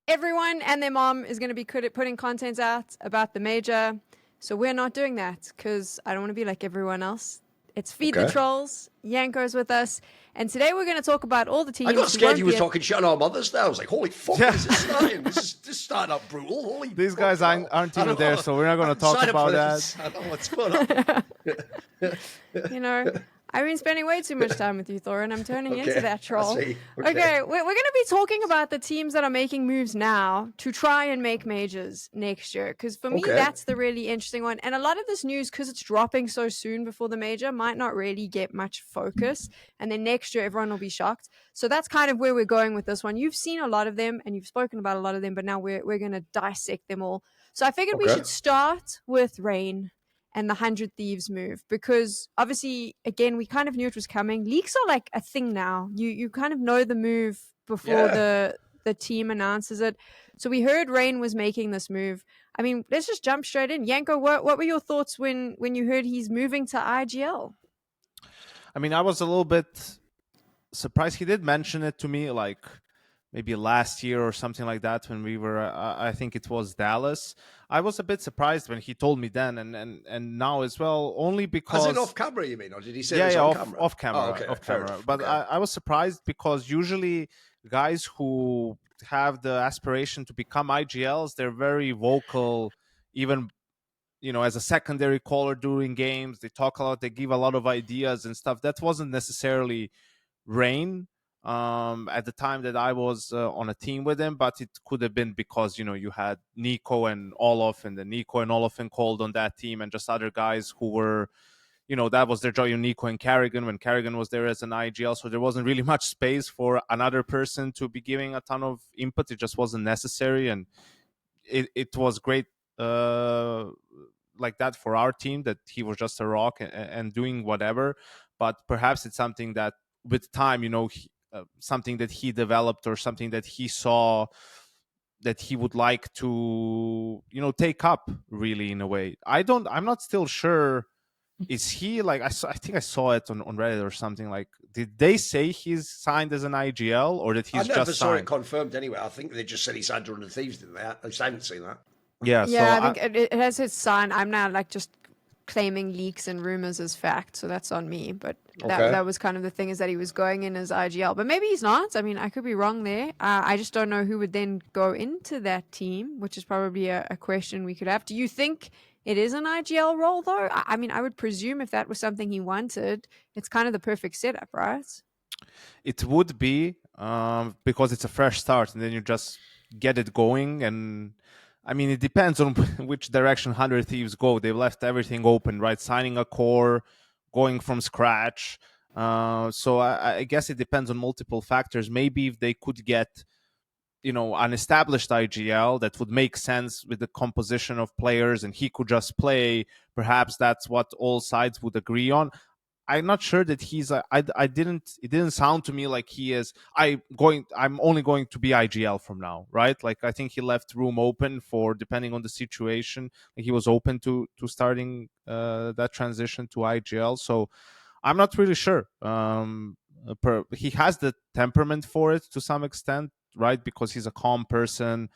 everyone and their mom is going to be putting content out about the major. So we're not doing that because I don't want to be like everyone else. It's Feed the Trolls. YNk's with us. And today we're going to talk about all the teams. I got scared you were talking shit on our mothers there. I was like, holy fuck, this is starting. This is starting up brutal. Holy These guys aren't even there, so we're not going to talk about that. I don't know what's going on. You know, I've been spending way too much time with you, Thorin. I'm turning into that troll. Okay, we're going to be talking about the teams that are making moves now to try and make majors next year. Because for me, that's the really interesting one. And a lot of this news, because it's dropping so soon before the major, might not really get much focus. And then next year, everyone will be shocked. So that's kind of where we're going with this one. You've seen a lot of them and you've spoken about a lot of them, but now we're going to dissect them all. So I figured we should start with Rain and the 100 Thieves move, because obviously, again, we kind of knew it was coming. Leaks are like a thing now. You kind of know the move before the team announces it. So we heard Rain was making this move. I mean, let's just jump straight in. Yanko, what were your thoughts when you heard he's moving to IGL? I mean, I was a little bit surprised. He did mention it to me like maybe last year or something like that when we were, I think it was Dallas. I was a bit surprised when he told me then and now as well, only because... Was it off camera, you mean? Or did he say it was on camera? Off camera. Oh, okay. Off camera. But I was surprised because usually guys who have the aspiration to become IGLs, they're very vocal, even, you know, as a secondary caller during games. They talk a lot, they give a lot of ideas and stuff. That wasn't necessarily Rain at the time that I was on a team with him, but it could have been because, you know, you had Nico and Olof, and then Nico and Olofin called on that team, and just other guys who were, you know, that was their job. Nico and Carrigan, when Carrigan was there as an IGL, so there wasn't really much space for another person to be giving a ton of input. It just wasn't necessary, and it was great like that for our team, that he was just a rock and doing whatever. But perhaps it's something that with time, you know, something that he developed or something that he saw that he would like to, you know, take up really in a way. I'm not still sure. Is he like, I think I saw it on Reddit or something, like, did they say he's signed as an IGL or that he's just signed? I never saw it confirmed anyway. I think they just said he signed under the Thieves, didn't they? I haven't seen that. Yeah, so I think it has his sign. I'm now like just claiming leaks and rumors as fact, so that's on me. But that was kind of the thing, is that he was going in as IGL, but maybe he's not. I mean, I could be wrong there. I just don't know who would then go into that team, which is probably a question we could have. Do you think it is an IGL role though? I mean, I would presume if that was something he wanted, it's kind of the perfect setup, right? It would be because it's a fresh start, and then you just get it going. And I mean, it depends on which direction 100 Thieves go. They've left everything open, right? Signing a core, going from scratch. So I guess it depends on multiple factors. Maybe if they could get, you know, an established IGL that would make sense with the composition of players and he could just play, perhaps that's what all sides would agree on. I'm not sure that he's it didn't sound to me like he is I'm only going to be IGL from now, right? Like, I think he left room open for, depending on the situation, like he was open to starting that transition to IGL. So I'm not really sure. He has the temperament for it to some extent, right? Because he's a calm person.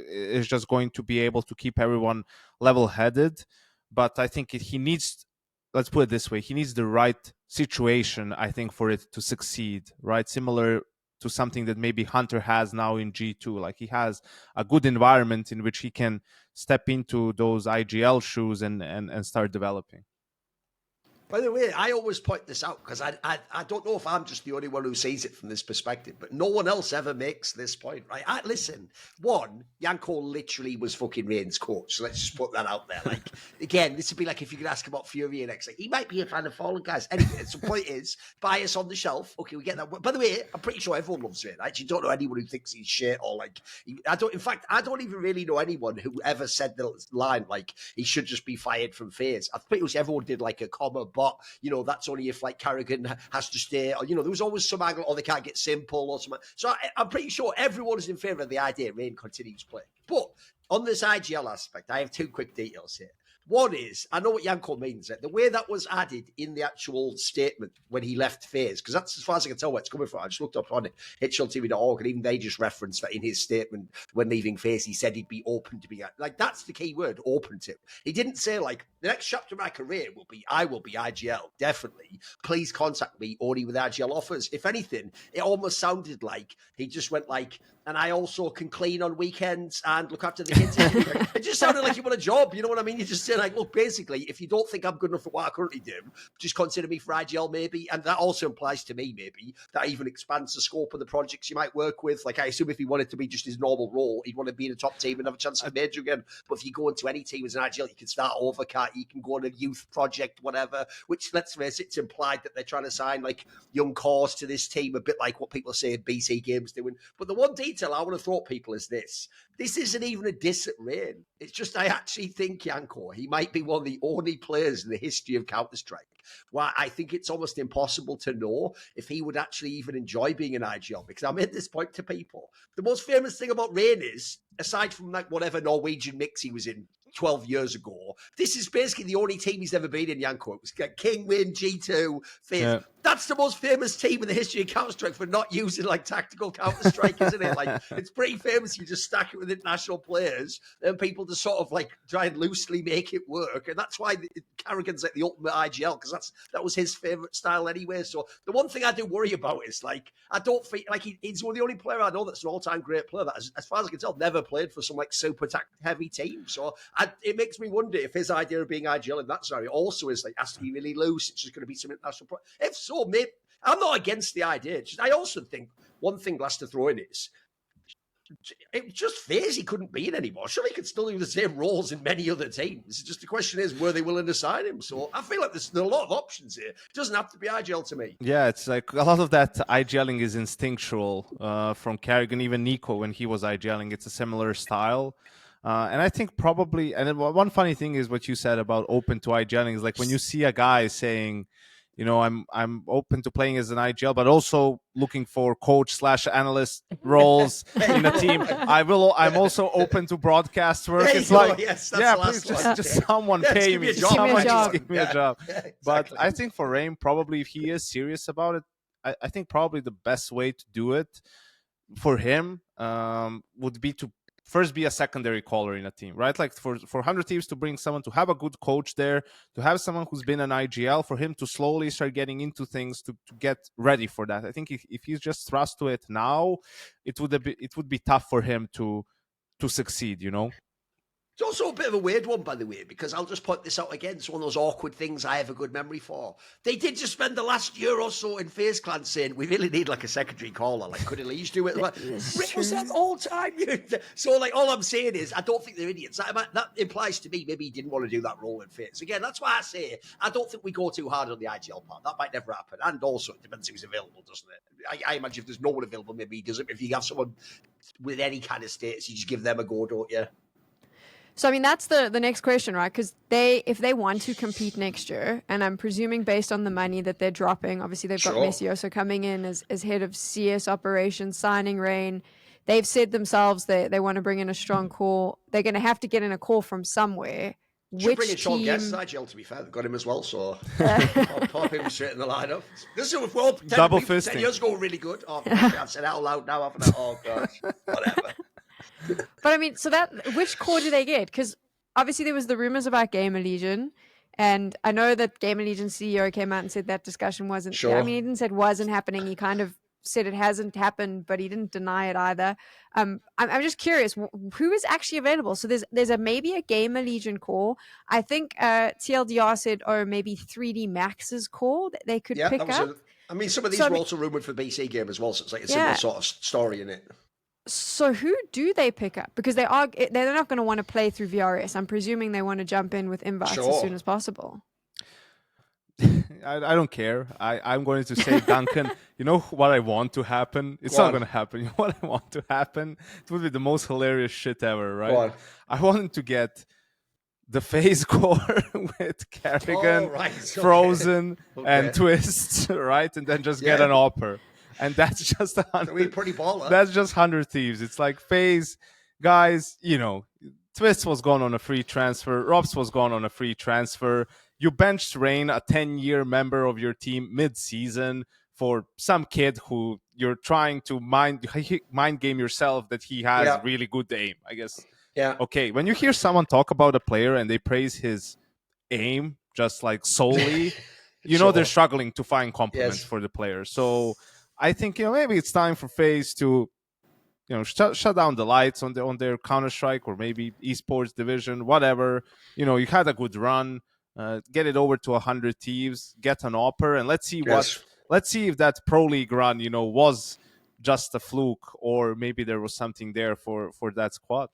Is just going to be able to keep everyone level-headed. But I think he needs, let's put it this way, he needs the right situation, I think, for it to succeed, right? Similar to something that maybe Hunter has now in G2. Like, he has a good environment in which he can step into those IGL shoes and start developing. By the way, I always point this out because I don't know if I'm just the only one who sees it from this perspective, but no one else ever makes this point, right? Listen, one, Yanko literally was fucking Rain's coach, so let's just put that out there. Like, again, this would be like if you could ask about Fury and X. Like, he might be a fan of Fallen Guys. Anyway, so the point is, bias on the shelf. Okay, we get that. By the way, I'm pretty sure everyone loves Rain. I actually don't know anyone who thinks he's shit or like, I don't even really know anyone who ever said the line like he should just be fired from FaZe. I pretty much everyone did like a comma, but you know, that's only if like Carrigan has to stay, or, you know, there was always some angle, or they can't get Simple or something. So I'm pretty sure everyone is in favour of the idea Rain continues playing. But on this IGL aspect, I have two quick details here. One is, I know what Yanko means. The way that was added in the actual statement when he left FaZe, because that's as far as I can tell where it's coming from. I just looked up on it, HLTV.org, and even they just referenced that in his statement when leaving FaZe, he said he'd be open to being, like, that's the key word, open to. He didn't say, like, the next chapter of my career will be, I will be IGL, definitely. Please contact me only with IGL offers. If anything, it almost sounded like he just went like, and I also can clean on weekends and look after the kids. It just sounded like you want a job. You know what I mean? You just say like, look, basically, if you don't think I'm good enough for what I currently do, just consider me for IGL maybe. And that also implies to me maybe that even expands the scope of the projects you might work with. Like I assume if he wanted to be just his normal role, he'd want to be in a top team and have a chance at major again. But if you go into any team as an IGL, you can start over, you can go on a youth project, whatever, which let's face it, it's implied that they're trying to sign like young cores to this team, a bit like what people say BC Games doing. But the one detail I want to throw at people is this isn't even a diss at Rain. It's just, I actually think Yanko, he might be one of the only players in the history of Counter-Strike where I think it's almost impossible to know if he would actually even enjoy being an IGL, because I made this point to people. The most famous thing about Rain is, aside from like whatever Norwegian mix he was in 12 years ago, this is basically the only team he's ever been in, Yanko. It was like King, Win, G2, FaZe. Yeah. That's the most famous team in the history of Counter-Strike for not using like tactical Counter-Strike, isn't it? Like, it's pretty famous. You just stack it with international players and people to sort of like try and loosely make it work. And that's why Carrigan's like the ultimate IGL, because that was his favorite style anyway. So the one thing I do worry about is like, I don't think like he's one of the only player I know that's an all-time great player that, as far as I can tell, never played for some like super heavy team. So it makes me wonder if his idea of being IGL in that scenario also is like has to be really loose. It's just going to be some international. If so, maybe I'm not against the idea. I also think one thing Glass to throw in is it was just FaZe he couldn't be in anymore. Surely he could still do the same roles in many other teams. Just the question is, were they willing to sign him? So I feel like there are a lot of options here. It doesn't have to be IGL to me. Yeah, it's like a lot of that IGLing is instinctual from Carrigan, even Nico when he was IGLing. It's a similar style. And I think probably, and one funny thing is what you said about open to IGLing is like when you see a guy saying, you know, I'm open to playing as an IGL, but also looking for coach/analyst roles in a team. I'm also open to broadcast work. It's like, yes, yeah, please just someone pay me. Someone just give me a job. Yeah, exactly. But I think for Rain, probably if he is serious about it, I think probably the best way to do it for him would be to first be a secondary caller in a team, right? Like for 100 Thieves to bring someone, to have a good coach there, to have someone who's been an IGL, for him to slowly start getting into things to get ready for that. I think if he's just thrust to it now, it would be tough for him to succeed, you know? It's also a bit of a weird one, by the way, because I'll just point this out again. It's one of those awkward things I have a good memory for. They did just spend the last year or so in FaZe Clan saying, we really need like a secondary caller. Like, could Elise do it? Like, Rick was that all time. So, like, all I'm saying is, I don't think they're idiots. That implies to me maybe he didn't want to do that role in FaZe. Again, that's why I say I don't think we go too hard on the IGL part. That might never happen. And also, it depends who's available, doesn't it? I imagine if there's no one available, maybe he doesn't. If you have someone with any kind of status, you just give them a go, don't you? So, I mean, that's the next question, right? Because if they want to compete next year, and I'm presuming based on the money that they're dropping, obviously they've got Messioso coming in as head of CS operations, signing Rain. They've said themselves they want to bring in a strong core. They're going to have to get in a call from somewhere. Should bring in Sean Guest, IGL, to be fair. They've got him as well, so I'll pop him straight in the lineup. This is well, double fisting. 10 years ago, really good. Oh, I've said it out loud now, haven't I? Oh, gosh. Whatever. But I mean, so which core do they get? Because obviously there was the rumors about Gamer Legion, and I know that Gamer Legion CEO came out and said that discussion wasn't. Sure. I mean, he didn't say it wasn't happening. He kind of said it hasn't happened, but he didn't deny it either. I'm just curious, who is actually available? So there's maybe a Gamer Legion core. I think TLDR said, or maybe 3D Max's core that they could pick up. I mean, some of these were also rumored for BC Game as well, so it's like a similar sort of story in it. So who do they pick up? Because they're not going to want to play through VRS. I'm presuming they want to jump in with invites as soon as possible. I don't care. I'm going to say, Duncan, you know what I want to happen? It's not going to happen. You know what I want to happen? It would be the most hilarious shit ever, right? I want to get the FaZe core with Carrigan, Frozen, and Twists, right? And then just get an AWPer. And that's just 100. Pretty baller. That's just 100 Thieves. It's like FaZe guys, you know, Twist was gone on a free transfer. Robs was gone on a free transfer. You benched Rain, a 10-year member of your team, mid-season for some kid who you're trying to mind game yourself that he has really good aim, I guess. Yeah. Okay, when you hear someone talk about a player and they praise his aim just like solely, you know they're struggling to find compliments for the player. So I think maybe it's time for FaZe to shut down the lights on their Counter-Strike or maybe esports division, whatever. You had a good run. Get it over to 100 Thieves, get an AWPer, and let's see if that Pro League run, was just a fluke or maybe there was something there for that squad.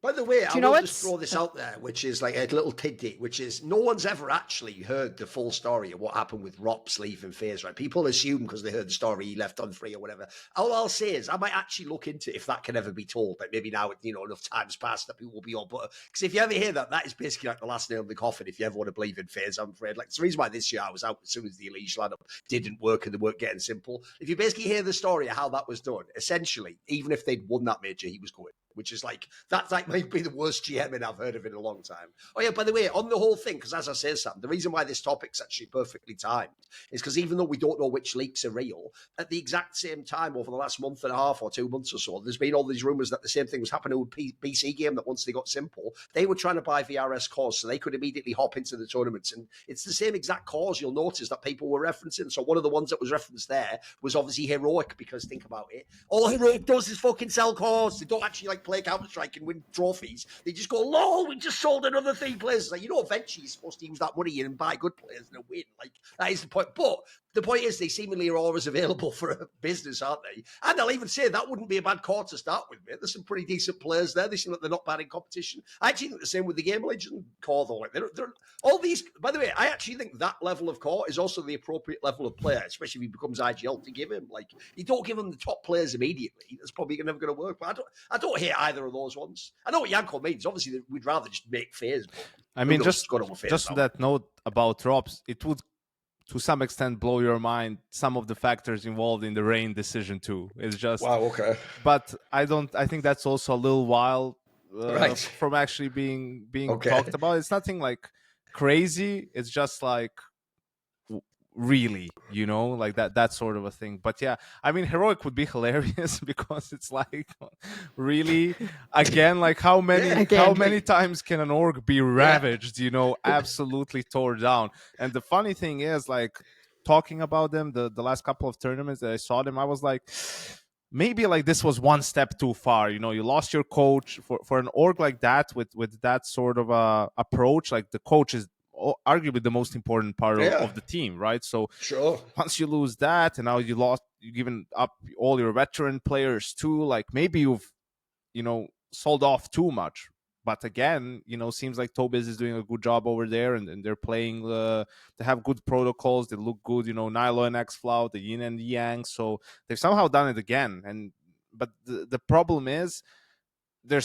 By the way, I will just throw this out there, which is like a little tidbit, which is no one's ever actually heard the full story of what happened with Rops leaving FaZe, right? People assume because they heard the story he left on free or whatever. All I'll say is I might actually look into if that can ever be told. Like maybe now, enough time's passed that people will be on. But because if you ever hear that is basically like the last nail in the coffin if you ever want to believe in FaZe, I'm afraid. Like, it's the reason why this year I was out as soon as the Elite lineup didn't work and they weren't getting simple. If you basically hear the story of how that was done, essentially, even if they'd won that major, he was going. Which is like, that might be the worst GMing I've heard of in a long time. Oh yeah, by the way, on the whole thing, because as I say, Sam, the reason why this topic's actually perfectly timed is because even though we don't know which leaks are real, at the exact same time over the last month and a half or 2 months or so, there's been all these rumours that the same thing was happening with BC Game, that once they got simple, they were trying to buy VRS cores so they could immediately hop into the tournaments. And it's the same exact cause you'll notice that people were referencing. So one of the ones that was referenced there was obviously Heroic, because think about it, all Heroic does is fucking sell cores. They don't actually like play Counter-Strike and win trophies. They just go, lol, we just sold another 3 players. Like, eventually you're supposed to use that money and buy good players and win. Like, that is the point. But the point is, they seemingly are always available for a business, aren't they? And I'll even say that wouldn't be a bad core to start with, mate. There's some pretty decent players there. They seem like they're not bad in competition. I actually think the same with the Game Legend core, though. Like, they're all these. By the way, I actually think that level of core is also the appropriate level of player, especially if he becomes IGL, to give him. Like, you don't give him the top players immediately. That's probably never going to work. But I don't hate either of those ones. I know what YNk means. Obviously, we'd rather just make FaZe. I mean, just on that note about Robs, it would to some extent blow your mind some of the factors involved in the Rain decision too. It's just wow, okay. But I think that's also a little while from actually being talked about. It's nothing like crazy. It's just like really, like that sort of a thing. But yeah, I mean, Heroic would be hilarious because it's like really again, like how many times can an org be ravaged, absolutely tore down. And the funny thing is, like, talking about them the last couple of tournaments that I saw them, I was like, maybe like this was one step too far. You lost your coach for an org like that with that sort of approach. Like, the coach is arguably the most important part of the team, right? So once you lose that, and now you've given up all your veteran players too, like maybe you've sold off too much. But again, seems like Tobiz is doing a good job over there, and they're playing they have good protocols, they look good, Nilo and Xflout, the Yin and the Yang, so they've somehow done it again. But the problem is, they're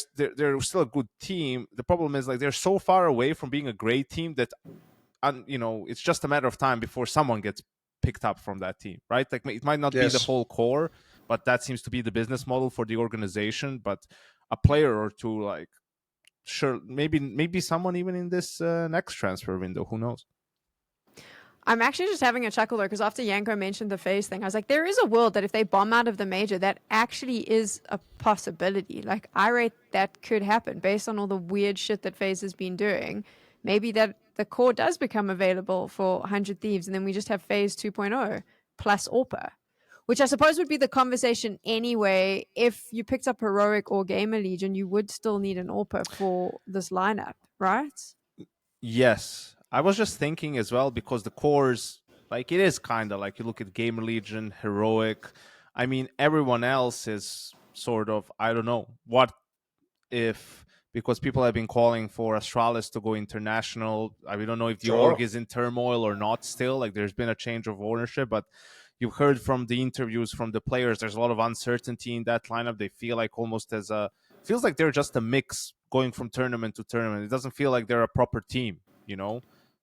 still a good team. The problem is, like, they're so far away from being a great team that it's just a matter of time before someone gets picked up from that team, right? Like, it might not be the whole core, but that seems to be the business model for the organization. But a player or two, like, sure, maybe someone even in this next transfer window, who knows? I'm actually just having a chuckle though, because after Yanko mentioned the FaZe thing, I was like, there is a world that if they bomb out of the major, that actually is a possibility. Like, I rate that could happen based on all the weird shit that FaZe has been doing. Maybe that the core does become available for 100 Thieves, and then we just have FaZe 2.0 plus AWPer, which I suppose would be the conversation anyway. If you picked up Heroic or Gamer Legion, you would still need an AWPer for this lineup, right? Yes. I was just thinking as well, because the cores, like, it is kind of like, you look at Gamer Legion, Heroic. I mean, everyone else is sort of, I don't know, what if, because people have been calling for Astralis to go international. I don't know if the org is in turmoil or not still. Like, there's been a change of ownership, but you've heard from the interviews from the players, there's a lot of uncertainty in that lineup. They feel like feels like they're just a mix going from tournament to tournament. It doesn't feel like they're a proper team,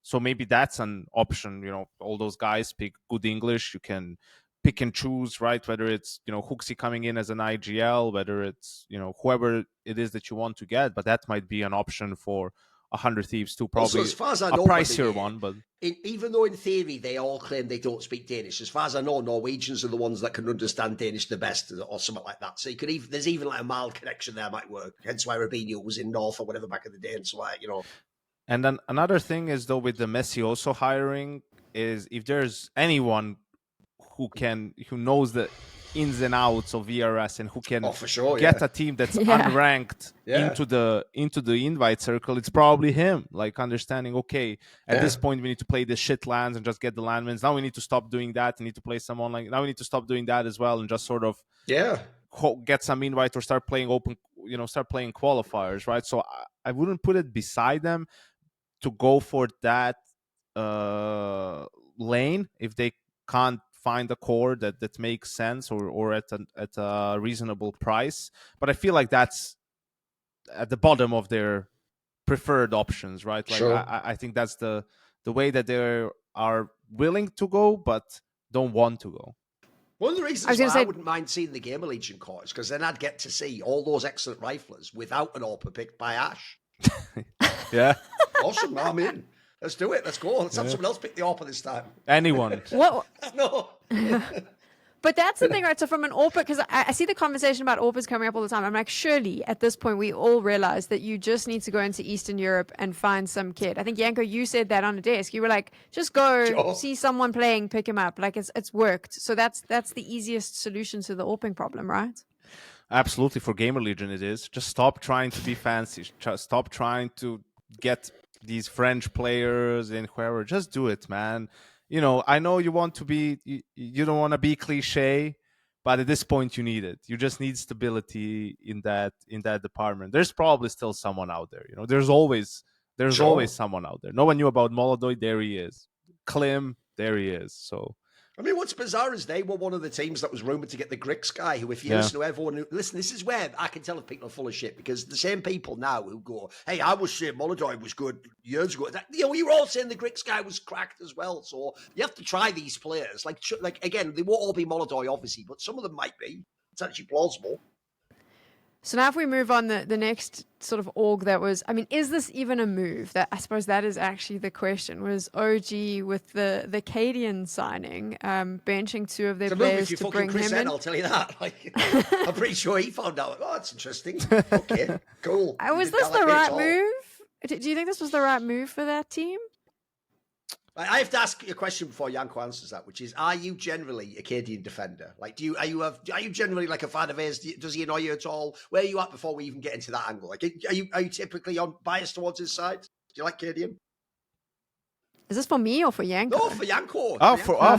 So maybe that's an option. All those guys speak good English. You can pick and choose, right? Whether it's, Hooksy coming in as an IGL, whether it's, whoever it is that you want to get, but that might be an option for 100 Thieves too, probably also, as far as I a know, pricier one. But even though in theory they all claim they don't speak Danish, as far as I know, Norwegians are the ones that can understand Danish the best, or something like that. So you could there's even like a mild connection there might work. Hence why Robinho was in North or whatever back in the day, and so And then another thing is, though, with the Messi also hiring, is if there's anyone who knows the ins and outs of VRS and who can for sure, get a team that's unranked into the invite circle, it's probably him. Like understanding, okay, at this point we need to play the shit lands and just get the landmines. Now we need to stop doing that and need to play some online. Now we need to stop doing that as well and just sort of get some invite or start playing open, start playing qualifiers, right? So I wouldn't put it beside them to go for that lane if they can't find a core that makes sense or at a reasonable price. But I feel like that's at the bottom of their preferred options, right? Like I think that's the way that they are willing to go but don't want to go. One of the reasons why I wouldn't mind seeing the Gamer Legion core is because then I'd get to see all those excellent riflers without an AWPer picked by Ash. Yeah. Awesome, I'm in. Let's do it. Let's go. Let's have someone else pick the AWPer this time. Anyone. What? No. But that's the thing, right? So from an AWPer, because I see the conversation about AWPers coming up all the time. I'm like, surely at this point we all realize that you just need to go into Eastern Europe and find some kid. I think, Yanko, you said that on a desk. You were like, just go see someone playing, pick him up. Like it's worked. So that's the easiest solution to the AWPing problem, right? Absolutely. For Gamer Legion it is. Just stop trying to be fancy. Just stop trying to get these French players and whoever. Just do it, man. I know you want to be, you don't want to be cliche, but at this point you need it. You just need stability in that department. There's probably still someone out there. There's always someone out there. No one knew about Molodoi. There he is. Klim. There he is. So. I mean, what's bizarre is they were one of the teams that was rumoured to get the Grix guy, who, if you listen to everyone, listen, this is where I can tell if people are full of shit, because the same people now who go, hey, I was saying Molodoi was good years ago. We were all saying the Grix guy was cracked as well. So you have to try these players. Like again, they won't all be Molodoi, obviously, but some of them might be. It's actually plausible. So now if we move on, the next sort of org that was, I mean, is this even a move? That I suppose that is actually the question. Was OG with the Cadian signing, benching two of their players to bring him in? I'll tell you that. I'm pretty sure he found out. Oh, that's interesting. Okay, cool. Was this the right move? Do you think this was the right move for that team? I have to ask you a question before Yanko answers that, which is: are you generally a Cadian defender? Like, are you generally like a fan of his? Does he annoy you at all? Where are you at before we even get into that angle? Like, are you typically biased towards his side? Do you like Cadian? Is this for me or for Yanko? No, for Yanko.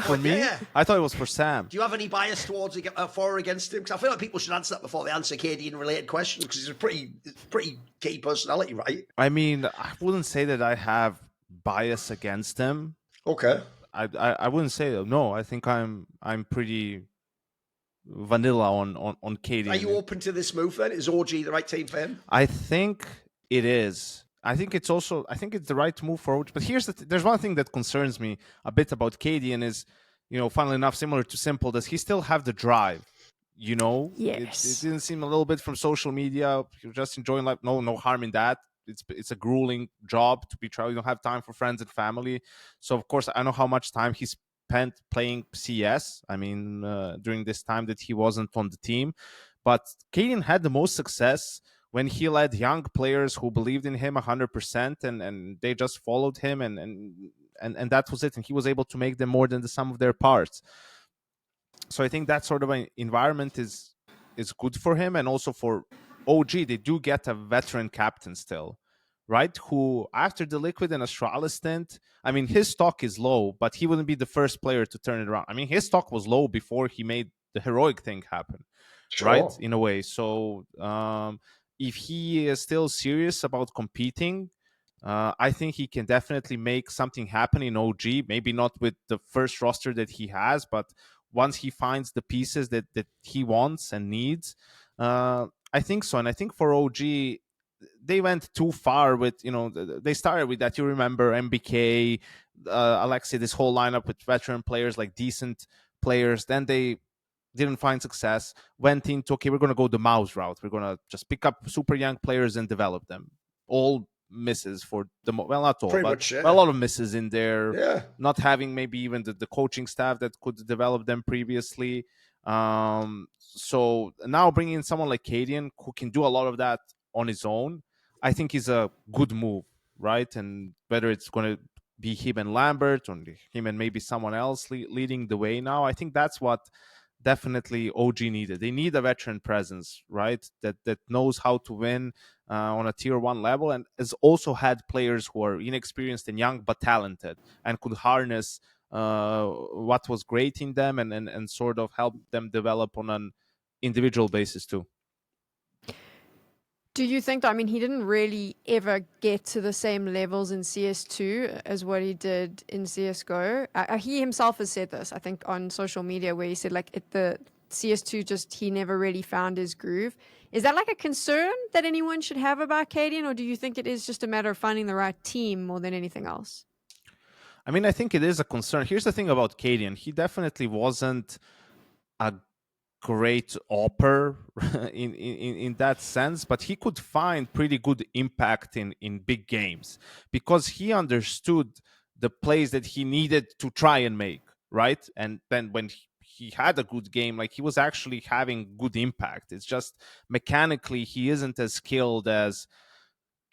For me? Yeah. I thought it was for Sam. Do you have any bias towards for or against him? Because I feel like people should answer that before they answer Cadian-related questions, because he's a pretty key personality, right? I mean, I wouldn't say that I have bias against him. Okay. I wouldn't say that. No, I think I'm pretty vanilla on Cadian. Are you open to this move then? Is OG the right team for him? I think it is. I think it's the right move for OG. But there's one thing that concerns me a bit about Cadian is, funnily enough, similar to Simple, does he still have the drive? Yes. It didn't seem a little bit from social media. You're just enjoying life. No harm in that. It's a grueling job to be trying. You don't have time for friends and family. So of course I know how much time he spent playing CS. I mean, during this time that he wasn't on the team. But Cadian had the most success when he led young players who believed in him 100%, and they just followed him, and that was it. And he was able to make them more than the sum of their parts. So I think that sort of an environment is good for him, and also for OG, they do get a veteran captain still, right? Who, after the Liquid and Astralis stint, I mean, his stock is low, but he wouldn't be the first player to turn it around. I mean, his stock was low before he made the heroic thing happen, right? In a way. So if he is still serious about competing, I think he can definitely make something happen in OG. Maybe not with the first roster that he has, but once he finds the pieces that he wants and needs, I think so. And I think for OG, they went too far with, they started with that. You remember MBK, Alexei, this whole lineup with veteran players, like decent players. Then they didn't find success, went into, okay, we're going to go the mouse route. We're going to just pick up super young players and develop them. All misses for the, well, not all, Pretty but much, yeah. a lot of misses in there. Yeah. Not having maybe even the coaching staff that could develop them previously. So now bringing in someone like Cadian who can do a lot of that on his own, I think is a good move, right? And whether it's going to be him and Lambert or him and maybe someone else leading the way now, I think that's what definitely OG needed. They need a veteran presence, right? That knows how to win on a tier 1 level, and has also had players who are inexperienced and young but talented and could harness what was great in them and sort of help them develop on an individual basis too. Do you think that, I mean, he didn't really ever get to the same levels in CS2 as what he did in CSGO. He himself has said this, I think, on social media, where he said, like, the CS2 just, he never really found his groove. Is that like a concern that anyone should have about Cadian, or do you think it is just a matter of finding the right team more than anything else? I mean, I think it is a concern. Here's the thing about Cadian. He definitely wasn't a great AWPer in that sense, but he could find pretty good impact in big games because he understood the plays that he needed to try and make, right? And then when he had a good game, like, he was actually having good impact. It's just mechanically he isn't as skilled as,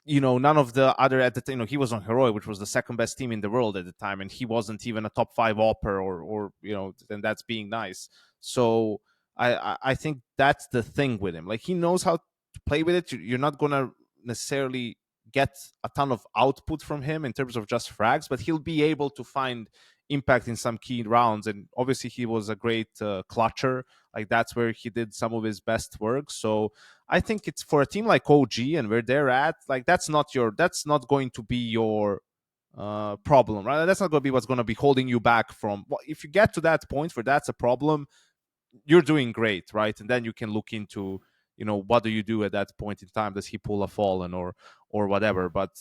you know, none of the other at the time. You know, he was on Heroic, which was the second best team in the world at the time, and he wasn't even a top 5 AWPer or you know, and that's being nice. So I think that's the thing with him. Like, he knows how to play with it. You're not going to necessarily get a ton of output from him in terms of just frags, but he'll be able to find impact in some key rounds. And obviously he was a great clutcher. Like, that's where he did some of his best work. So I think it's for a team like OG and where they're at, like, that's not going to be your problem, right? That's not going to be what's going to be holding you back from, well, if you get to that point where that's a problem, you're doing great, right? And then you can look into, you know, what do you do at that point in time? Does he pull a Fallen or whatever? But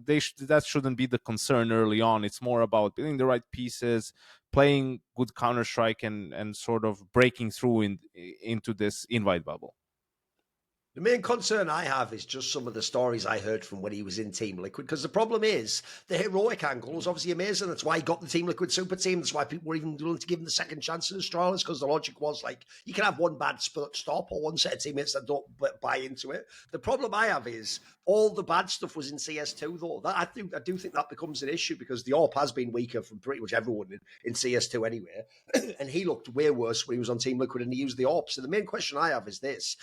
that shouldn't be the concern early on. It's more about building the right pieces, playing good Counter-Strike, and sort of breaking through into this invite bubble. The main concern I have is just some of the stories I heard from when he was in Team Liquid, because the problem is the heroic angle was obviously amazing. That's why he got the Team Liquid super team. That's why people were even willing to give him the second chance in Astralis, because the logic was, like, you can have one bad stop or one set of teammates that don't buy into it. The problem I have is all the bad stuff was in CS2, though. I do think that becomes an issue, because the AWP has been weaker from pretty much everyone in CS2 anyway. And he looked way worse when he was on Team Liquid and he used the AWP. So the main question I have is this,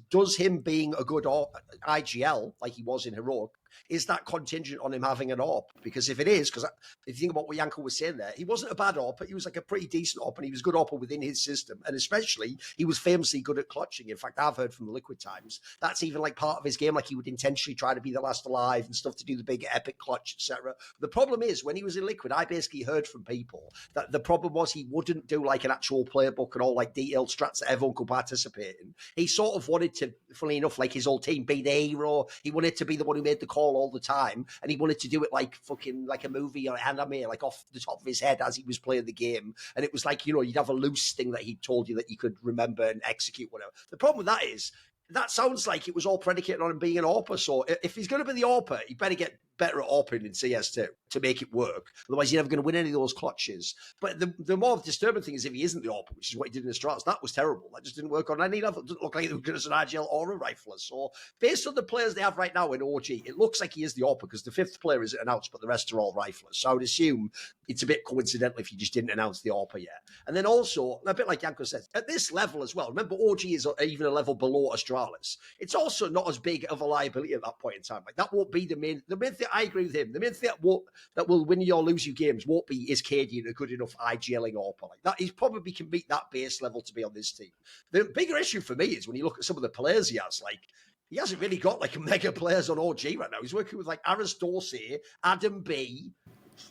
does him being a good IGL, like he was in Heroic, is that contingent on him having an AWP? Because if it is, because if you think about what YNk was saying there, he wasn't a bad AWP, he was like a pretty decent AWP, and he was good AWP within his system, and especially he was famously good at clutching. In fact, I've heard from the Liquid times that's even like part of his game, like he would intentionally try to be the last alive and stuff to do the big epic clutch, etc. The problem is, when he was in Liquid, I basically heard from people that the problem was he wouldn't do like an actual playbook and all like detailed strats that everyone could participate in. He sort of wanted to, funnily enough, like his whole team be the hero. He wanted to be the one who made the call all the time, and he wanted to do it like fucking like a movie or anime, like off the top of his head as he was playing the game. And it was like, you know, you'd have a loose thing that he told you that you could remember and execute, whatever. The problem with that is, that sounds like it was all predicated on him being an AWPer. So if he's going to be the AWPer, he better get better at AWPing in CS2 to make it work. Otherwise, you're never going to win any of those clutches. But the more disturbing thing is if he isn't the AWPer, which is what he did in Astralis. That was terrible. That just didn't work on any level. It doesn't look like it was good as an IGL or a rifler. So based on the players they have right now in OG, it looks like he is the AWPer, because the 5th player isn't announced, but the rest are all riflers. So I would assume it's a bit coincidental if you just didn't announce the AWPer yet. And then also, a bit like YNk said, at this level as well, remember OG is even a level below Astralis. It's also not as big of a liability at that point in time. Like, that won't be the main thing. I agree with him. The main thing that will win you or lose you games won't be, is Cadian a good enough IGLing AWPer? Like that, he probably can beat that base level to be on this team. The bigger issue for me is when you look at some of the players he has, like, he hasn't really got like mega players on OG right now. He's working with like Aris Dorsey, Adam B.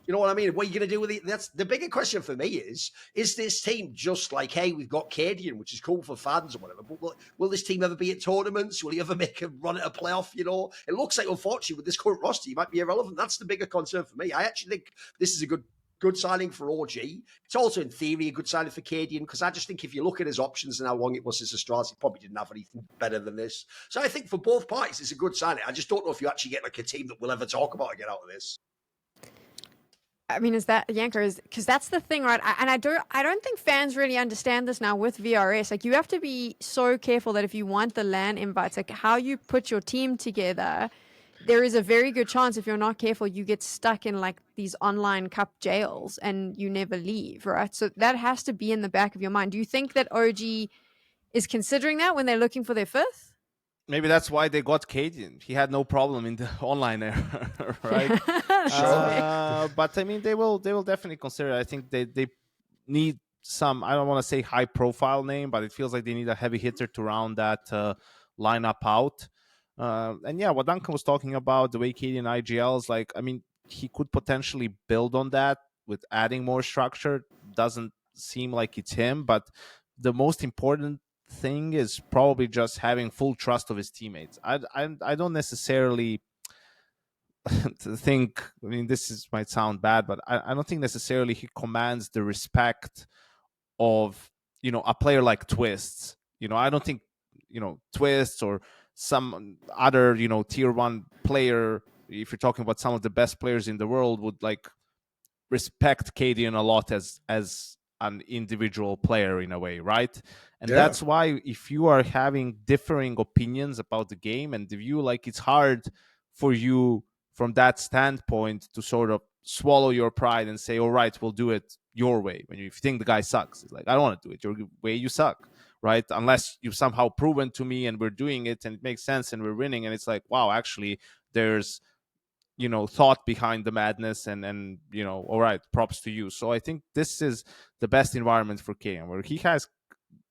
You know what I mean? What are you going to do with it? That's the bigger question for me is this team just like, hey, we've got Cadian, which is cool for fans or whatever, but will this team ever be at tournaments? Will he ever make a run at a playoff? You know, it looks like, unfortunately, with this current roster, he might be irrelevant. That's the bigger concern for me. I actually think this is a good good signing for OG. It's also, in theory, a good signing for Cadian, because I just think if you look at his options and how long it was his Astralis, he probably didn't have anything better than this. So I think for both parties, it's a good signing. I just don't know if you actually get like a team that we'll ever talk about again out of this. I mean, is that Yanker? Because that's the thing, right? I don't think fans really understand this now with VRS. Like, you have to be so careful that if you want the LAN invites, like how you put your team together, there is a very good chance if you're not careful, you get stuck in like these online cup jails and you never leave, right? So that has to be in the back of your mind. Do you think that OG is considering that when they're looking for their fifth? Maybe that's why they got Cadian. He had no problem in the online era, right? But I mean, they will definitely consider it. I think they need some, I don't want to say high profile name, but it feels like they need a heavy hitter to round that lineup out. And yeah, what Duncan was talking about, the way Cadian IGLs, like, I mean, he could potentially build on that with adding more structure. Doesn't seem like it's him, but the most important thing is probably just having full trust of his teammates. I don't necessarily think, I mean, might sound bad, but I don't think necessarily he commands the respect of, you know, a player like Twists. You know, I don't think, you know, Twists or some other, you know, tier 1 player, if you're talking about some of the best players in the world, would like respect Cadian a lot as an individual player in a way, right? And that's why if you are having differing opinions about the game and the view, like, it's hard for you from that standpoint to sort of swallow your pride and say, all right, we'll do it your way. When you think the guy sucks, it's like, I don't want to do it your way, you suck, right? Unless you've somehow proven to me and we're doing it and it makes sense and we're winning, and it's like, wow, actually there's, you know, thought behind the madness, and you know, all right, props to you. So I think this is the best environment for KM, where he has,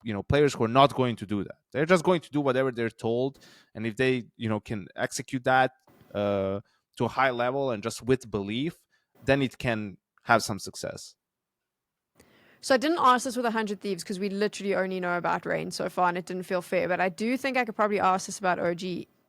you know, players who are not going to do that. They're just going to do whatever they're told, and if they, you know, can execute that to a high level and just with belief, then it can have some success. So I didn't ask this with 100 Thieves because we literally only know about Rain so far and it didn't feel fair, but I do think I could probably ask this about OG.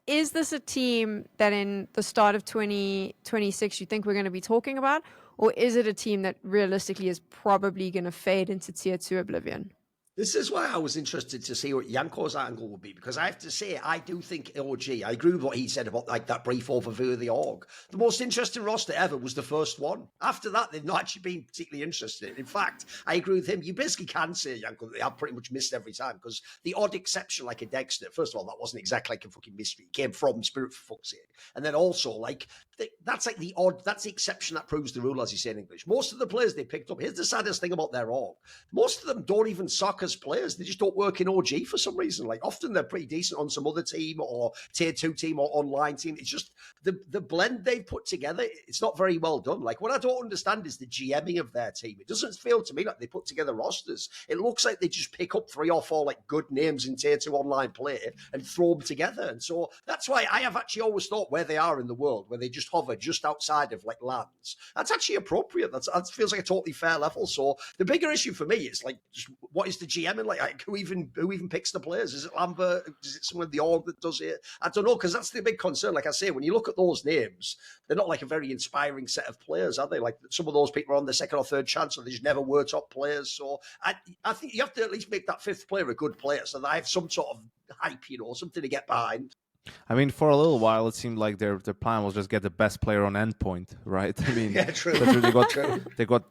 Is this a team that in the start of 2026 you think we're going to be talking about? Or is it a team that realistically is probably going to fade into tier 2 oblivion? This is why I was interested to see what Yanko's angle would be, because I have to say, I do think OG, I agree with what he said about like that brief overview of the org. The most interesting roster ever was the first one. After that, they've not actually been particularly interested. In fact, I agree with him. You basically can say, Yanko, that they have pretty much missed every time, because the odd exception, like a Dexter, first of all, that wasn't exactly like a fucking mystery. It came from Spirit, for fuck's sake. And then also, like, that's like the odd, that's the exception that proves the rule, as you say in English. Most of the players they picked up, here's the saddest thing about their org. Most of them don't even suck as players. They just don't work in OG for some reason. Like, often they're pretty decent on some other team or tier 2 team or online team. It's just the blend they've put together, it's not very well done. Like, what I don't understand is the GMing of their team. It doesn't feel to me like they put together rosters. It looks like they just pick up 3 or 4 like good names in tier 2 online play and throw them together. And so that's why I have actually always thought where they are in the world, where they just hover just outside of like lands, that's actually appropriate. That feels like a totally fair level. So the bigger issue for me is like, just what is the GMing like who even picks the players? Is it Lambert? Is it someone in the org that does it? I don't know, because that's the big concern. Like I say, when you look at those names, they're not like a very inspiring set of players, are they? Like, some of those people are on their second or third chance, or they just never were top players. So I think you have to at least make that fifth player a good player, so that I have some sort of hype, you know, something to get behind. I mean, for a little while, it seemed like their plan was just get the best player on endpoint, right? I mean, yeah, true. They got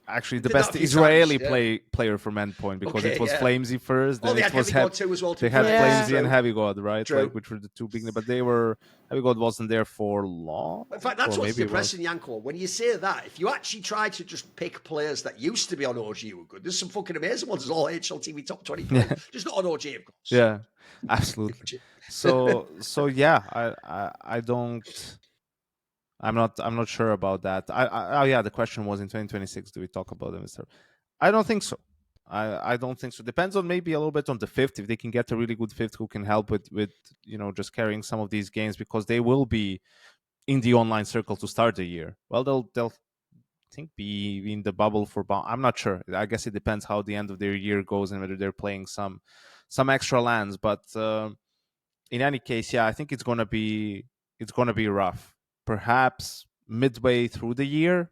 actually the best Israeli player from endpoint, because it was Flamesy first. Then it was Heavy God too as well. They had Flamesy and Heavy God, right? Like, which were the two big. But Heavy God wasn't there for long. In fact, that's what's depressing, Yanko. When you say that, if you actually try to just pick players that used to be on OG who were good, there's some fucking amazing ones. There's all HLTV top 20 players. Just not on OG, of course. Yeah, absolutely. So yeah, I don't. I'm not sure about that. Oh yeah, the question was in 2026, do we talk about them? I don't think so. I don't think so. Depends on maybe a little bit on the fifth, if they can get a really good fifth who can help with you know, just carrying some of these games, because they will be in the online circle to start the year. Well, they'll think be in the bubble for I'm not sure. I guess it depends how the end of their year goes and whether they're playing some extra lands. But in any case, yeah, I think it's gonna be rough. Perhaps midway through the year,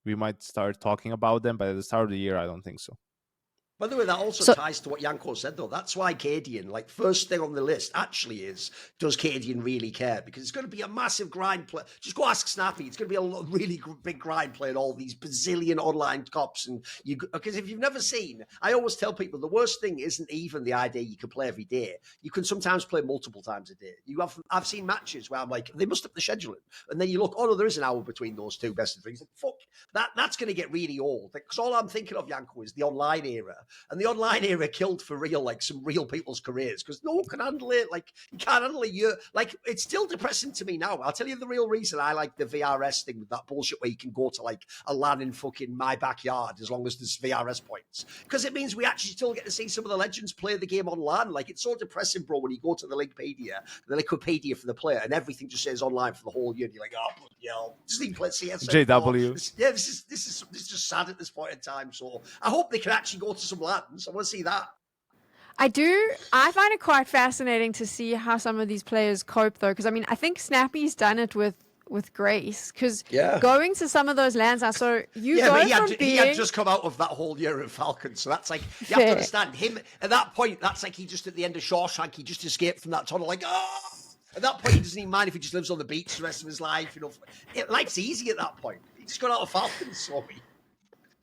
we might start talking about them, but at the start of the year, I don't think so. By the way, that also ties to what Yanko said, though. That's why Cadian, like, first thing on the list actually is, does Cadian really care? Because it's going to be a massive grind play. Just go ask Snappy. It's going to be a really big grind playing all these bazillion online cops. And because if you've never seen, I always tell people the worst thing isn't even the idea you can play every day. You can sometimes play multiple times a day. I've seen matches where I'm like, they must have the scheduling. And then you look, oh no, there is an hour between those two best of threes. Like, fuck, that's going to get really old. Because all I'm thinking of, Yanko, is the online era. And the online era killed for real, like some real people's careers, because no one can handle it. Like, you can't handle it. Like, it's still depressing to me now. I'll tell you the real reason I like the VRS thing with that bullshit where you can go to like a LAN in fucking my backyard as long as there's VRS points. Because it means we actually still get to see some of the legends play the game on LAN. Like, it's so depressing, bro, when you go to the Wikipedia for the player, and everything just says online for the whole year. And you're like, oh, bloody hell. Just even play CS. JW. This is just sad at this point in time. So I hope they can actually go to some LANs. I want to see that. I find it quite fascinating to see how some of these players cope, though, because I mean, I think Snappy's done it with grace, because going to some of those lands, I saw you go from being... he had just come out of that whole year at Falcon, so that's like, you have to understand him at that point. That's like he just at the end of Shawshank, he just escaped from that tunnel, like, oh. At that point, he doesn't even mind if he just lives on the beach the rest of his life. You know, life's easy at that point. He just got out of Falcon, sorry.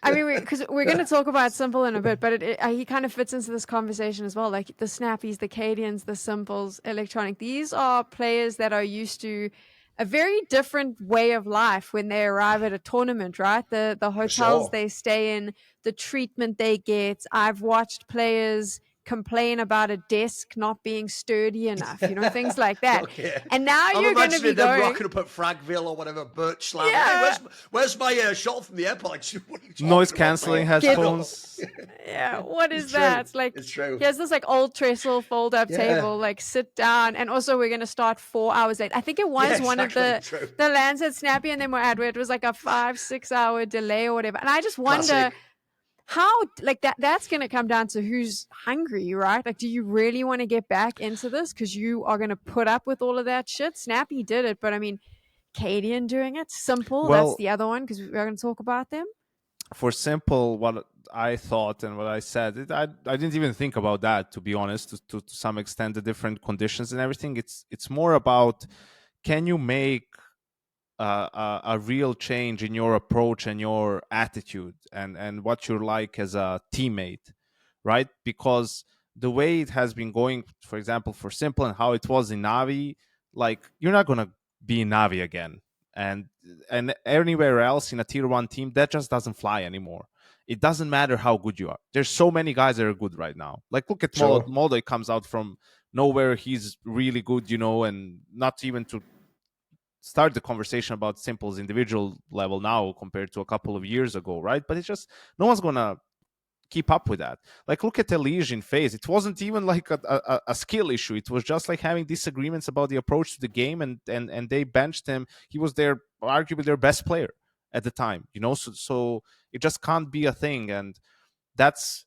I mean, because we're going to talk about Simple in a bit, but he kind of fits into this conversation as well. Like the Snappies, the Cadians, the Simples, Electronic. These are players that are used to a very different way of life when they arrive at a tournament, right? The hotels they stay in, the treatment they get. I've watched players complain about a desk not being sturdy enough, things like that. And now you're going to be going... rocking up at Fragville or whatever, Birch Slam. Hey, where's my shot from the airport? Like, noise cancelling headphones. What is that? It's like, it's true. Here's this like old trestle fold-up table, like sit down. And also we're going to start 4 hours late. I think it was one of the lands at Snappy and then we're at where it was like a 5-6 hour delay or whatever. And I just wonder... Classic. How, like, that's going to come down to who's hungry, right? Like, do you really want to get back into this because you are going to put up with all of that shit? Snappy did it, but I mean, Cadian doing it. Simple, that's the other one, because we're going to talk about them. For Simple, what I thought and what I said, I didn't even think about that, to be honest, to some extent, the different conditions and everything. It's more about, can you make a real change in your approach and your attitude and what you're like as a teammate, right? Because the way it has been going, for example, for Simple and how it was in Navi, like, you're not going to be in Navi again. And anywhere else in a tier 1 team, that just doesn't fly anymore. It doesn't matter how good you are. There's so many guys that are good right now. Like, look at Moldo. Comes out from nowhere. He's really good, and not even to start the conversation about Simple's individual level now compared to a couple of years ago, right? But it's just, no one's gonna keep up with that. Like, look at Elige in FaZe. It wasn't even like a skill issue. It was just like having disagreements about the approach to the game, and they benched him. He was arguably their best player at the time, so it just can't be a thing. And that's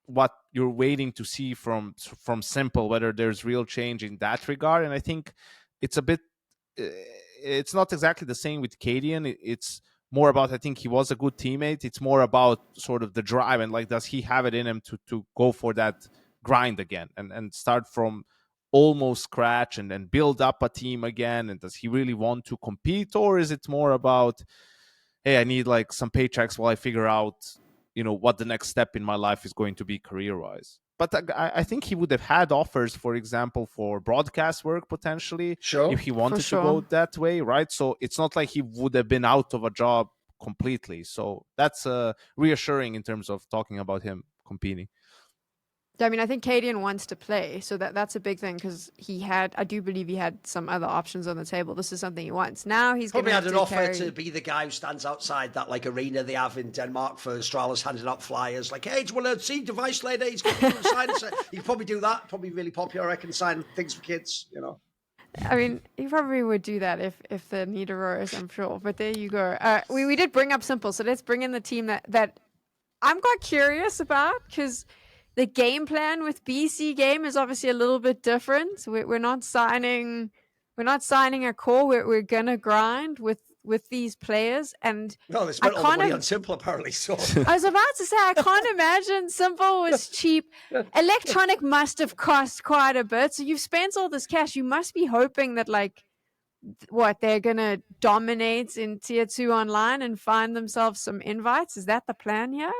what you're waiting to see from Simple, whether there's real change in that regard. And I think it's not exactly the same with Cadian. It's more about, I think he was a good teammate. It's more about sort of the drive and like, does he have it in him to go for that grind again and start from almost scratch and then build up a team again? And does he really want to compete, or is it more about, hey, I need like some paychecks while I figure out, what the next step in my life is going to be career-wise? But I think he would have had offers, for example, for broadcast work potentially, if he wanted to go that way, right? So it's not like he would have been out of a job completely. So that's reassuring in terms of talking about him competing. I mean, I think Cadian wants to play, so that's a big thing, because I do believe he had some other options on the table. This is something he wants. Now he's probably had an offer to be the guy who stands outside that like arena they have in Denmark for Astralis, handing out flyers like, hey, do you want to see Device Lady? He's got to sign. You could probably do that. Probably really popular. I can sign things for kids, I mean, he probably would do that if the need arose, I'm sure. But there you go. We did bring up Simple, so let's bring in the team that I'm quite curious about, because the game plan with BC Game is obviously a little bit different. We're not signing a core. We're gonna grind with with these players, and No, they spent all the money on Simple apparently. So I was about to say, I can't imagine Simple was cheap. Electronic must have cost quite a bit. So you've spent all this cash. You must be hoping that, like, what, they're gonna dominate in tier 2 online and find themselves some invites. Is that the plan here?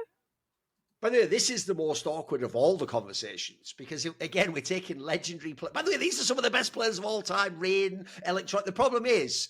By the way, this is the most awkward of all the conversations because, again, we're taking legendary players. By the way, these are some of the best players of all time. Rain, Electronic. The problem is,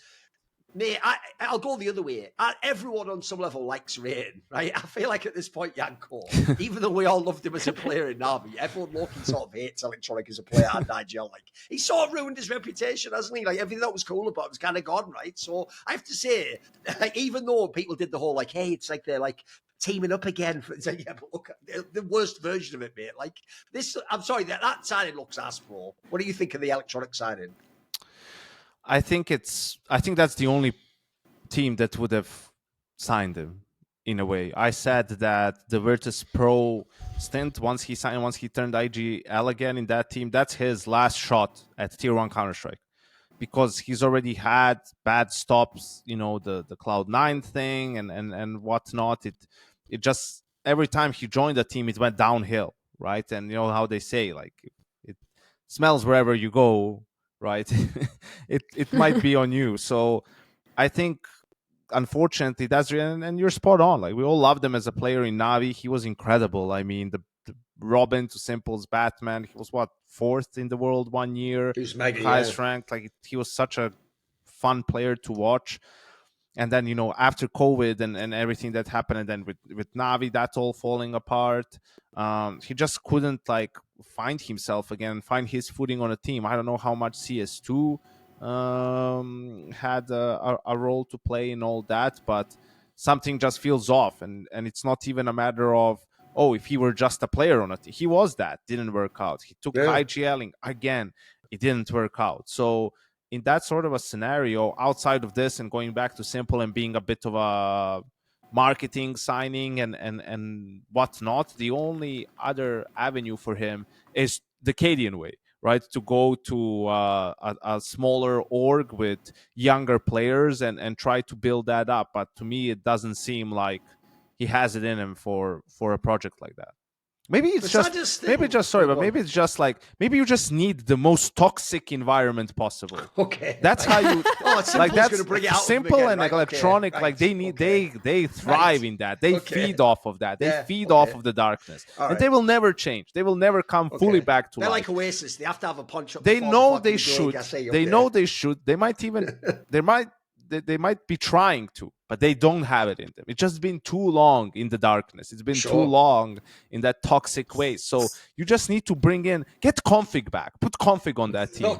mate, I'll go the other way. Everyone on some level likes Rain, right? I feel like at this point, YNk, even though we all loved him as a player in Navi, everyone looking sort of hates Electronic as a player and Nigel. Like, he sort of ruined his reputation, hasn't he? Like, everything that was cool about it was kind of gone, right? So I have to say, like, even though people did the whole, like, hey, it's like they're like teaming up again. It's like, yeah, but look, the worst version of it, mate. Like, this, I'm sorry, that signing looks ass, bro. What do you think of the Electronic signing? I think that's the only team that would have signed him in a way. I said that the Virtus Pro stint, once he turned IGL again in that team, that's his last shot at Tier 1 Counter-Strike. Because he's already had bad stops, the Cloud9 thing and whatnot. It just, every time he joined the team, it went downhill, right? And you know how they say, like, it smells wherever you go, right? it might be on you. So I think, unfortunately, that's, and you're spot on. Like, we all loved him as a player in Navi. He was incredible. I mean, the Robin to Simple's Batman, he was what, 4th in the world 1 year, he was mega, highest ranked. Like, he was such a fun player to watch. And then, after COVID and everything that happened, and then with Navi, that's all falling apart. He just couldn't, like, find himself again, find his footing on a team. I don't know how much CS2 had a role to play in all that, but something just feels off. And it's not even a matter of, oh, if he were just a player on a team. He was that, didn't work out. He took IGLing again, it didn't work out. So in that sort of a scenario, outside of this and going back to Simple and being a bit of a marketing signing and whatnot, the only other avenue for him is the Cadian way, right? To go to a smaller org with younger players and try to build that up. But to me, it doesn't seem like he has it in him for a project like that. Maybe it's maybe it's just like, maybe you just need the most toxic environment possible. Okay. That's how you like, that's going to bring it out Simple and, like, Electronic, okay, like, they thrive in that. They feed off of that. They feed off of the darkness. Right. And they will never change. They will never come fully back to life. They're like Oasis. They have to have a punch up. They know they should. They know they should. They might even they might be trying to, but they don't have it in them. It's just been too long in the darkness. It's been too long in that toxic way. So you just need to get config back. Put config on that team.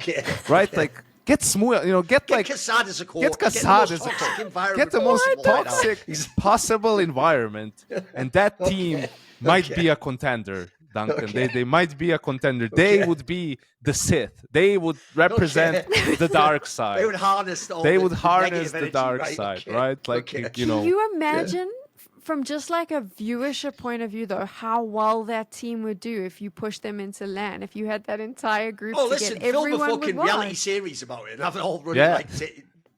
Right? Like, get smooth, get Kassad as a core. Get Kassad as a core. Get the most toxic possible environment. And that team might be a contender, Duncan. They might be a contender. They would be the Sith. They would represent the dark side. They would harness the dark side, right? Like, Can you imagine, from just like a viewership point of view, though, how well that team would do if you pushed them into LAN, if you had that entire group listen, film a fucking reality series about it and have it all running like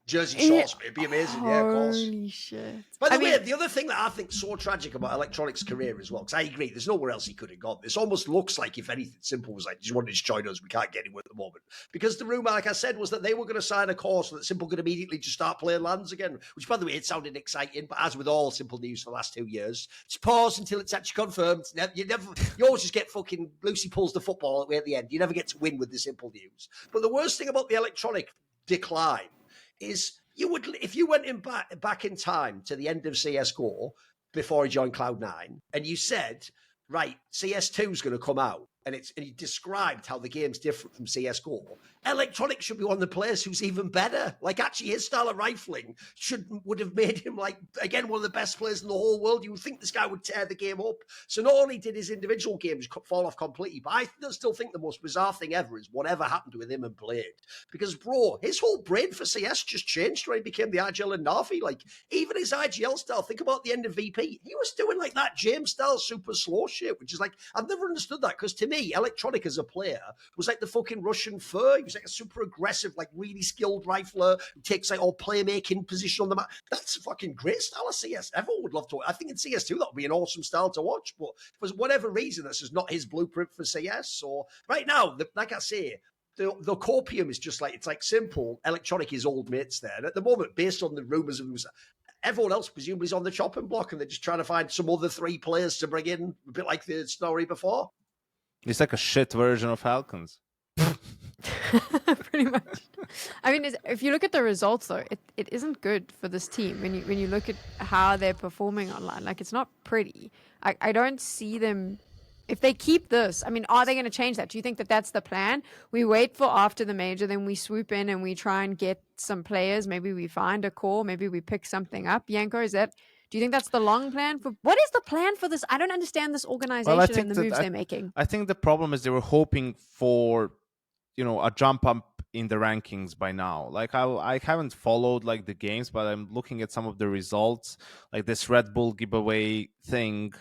Jersey Shores. It'd be amazing. Yeah, of course. Holy shit. By the way, the other thing that I think so tragic about Electronic's career as well, because I agree, there's nowhere else he could have gone. This almost looks like, if anything, Simple was like, do you want to just join us? We can't get anywhere at the moment. Because the rumor, like I said, was that they were going to sign a course so that Simple could immediately just start playing LANs again, which, by the way, it sounded exciting, but as with all Simple news for the last 2 years, just pause until it's actually confirmed. You always just get fucking Lucy pulls the football at the end. You never get to win with the Simple news. But the worst thing about the Electronic decline is, if you went back in time to the end of CSGO before he joined Cloud9, and you said, right, CS2 is going to come out, and he described how the game's different from CSGO, Electronic should be one of the players who's even better. Like, actually, his style of rifling would have made him, like, again, one of the best players in the whole world. You would think this guy would tear the game up. So not only did his individual games fall off completely, but I still think the most bizarre thing ever is whatever happened with him and Blade. Because, bro, his whole brain for CS just changed when he became the IGL and Navi. Like, even his IGL style, think about the end of VP. He was doing, like, that James style super slow shit, which is like, I've never understood that, because to me, me, Electronic as a player was like the fucking Russian fur. He was like a super aggressive, like really skilled rifler who takes like all playmaking position on the map. That's a fucking great style of CS. Everyone would love to. I think in CS2 that would be an awesome style to watch. But for whatever reason, this is not his blueprint for CS. So right now, like I say, the copium is just like, it's like simple. Electronic is old mates there. And at the moment, based on the rumors of everyone else presumably is on the chopping block and they're just trying to find some other 3 players to bring in, a bit like the story before. It's like a shit version of Falcons. Pretty much. I mean, if you look at the results, though, it isn't good for this team. When you look at how they're performing online, like, it's not pretty. I don't see them. If they keep this, I mean, are they going to change that? Do you think that that's the plan? We wait for after the major, then we swoop in and we try and get some players. Maybe we find a core. Maybe we pick something up. Yanko, do you think that's the long plan? What is the plan for this? I don't understand this organization and the moves they're making. I think the problem is they were hoping for, a jump up in the rankings by now. Like I haven't followed like the games, but I'm looking at some of the results, like this Red Bull giveaway thing.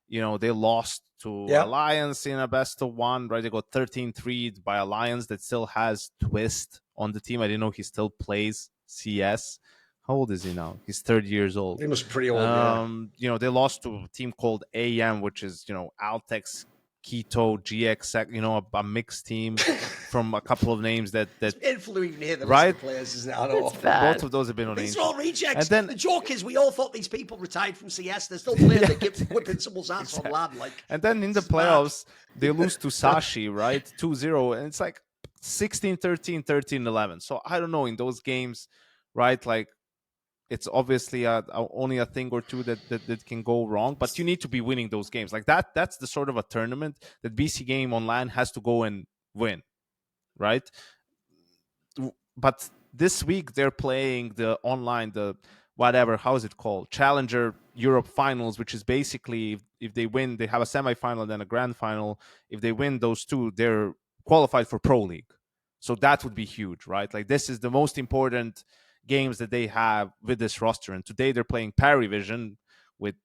They lost to Alliance in a best of 1, right? They got 13-3 by Alliance that still has Twist on the team. I didn't know he still plays CS. How old is he now? He's 30 years old. He was pretty old, They lost to a team called AM, which is, Altex, Keto, GX, a mixed team from a couple of names that influencing here the right? Players, isn't it? I know. Both of those have been on These Ancient. are all rejects. And then, the joke is we all thought these people retired from CS. They're still playing the gift whipping someone's ass on LAN. And then in the playoffs, they lose to Sashi, right? 2-0. And it's like 16-13, 13-11. So I don't know, in those games, right? Like, it's obviously only a thing or two that can go wrong, but you need to be winning those games. Like that's the sort of a tournament that BC Game Online has to go and win, right? But this week they're playing the online, the whatever, how is it called? Challenger Europe Finals, which is basically if they win, they have a semifinal and then a grand final. If they win those two, they're qualified for Pro League. So that would be huge, right? Like this is the most important games that they have with this roster, and today they're playing Parivision with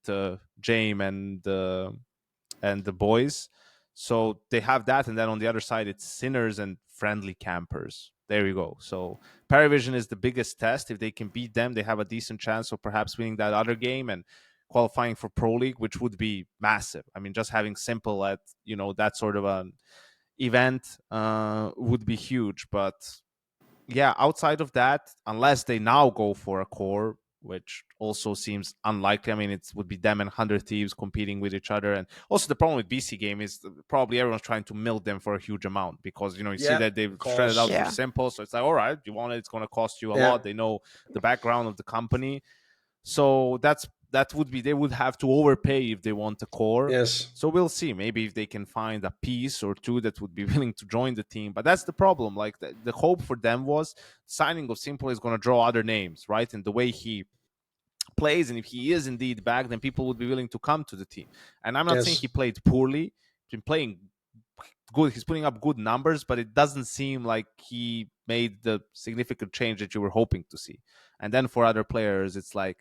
Jame and the boys. So they have that, and then on the other side it's Sinners and Friendly Campers. There you go. So Parivision is the biggest test. If they can beat them, they have a decent chance of perhaps winning that other game and qualifying for Pro League, which would be massive. I mean, just having Simple at that sort of an event would be huge. But yeah, outside of that, unless they now go for a core, which also seems unlikely. I mean, it would be them and 100 Thieves competing with each other. And also the problem with BC Game is probably everyone's trying to milk them for a huge amount because, you see that they've shredded out for Simple. So it's like, all right, you want it, it's going to cost you a lot. They know the background of the company. So they would have to overpay if they want a core. Yes. So we'll see. Maybe if they can find a piece or two that would be willing to join the team. But that's the problem. Like the hope for them was signing of Simple is going to draw other names, right? And the way he plays, and if he is indeed back, then people would be willing to come to the team. And I'm not saying he played poorly. He's been playing good. He's putting up good numbers, but it doesn't seem like he made the significant change that you were hoping to see. And then for other players, it's like,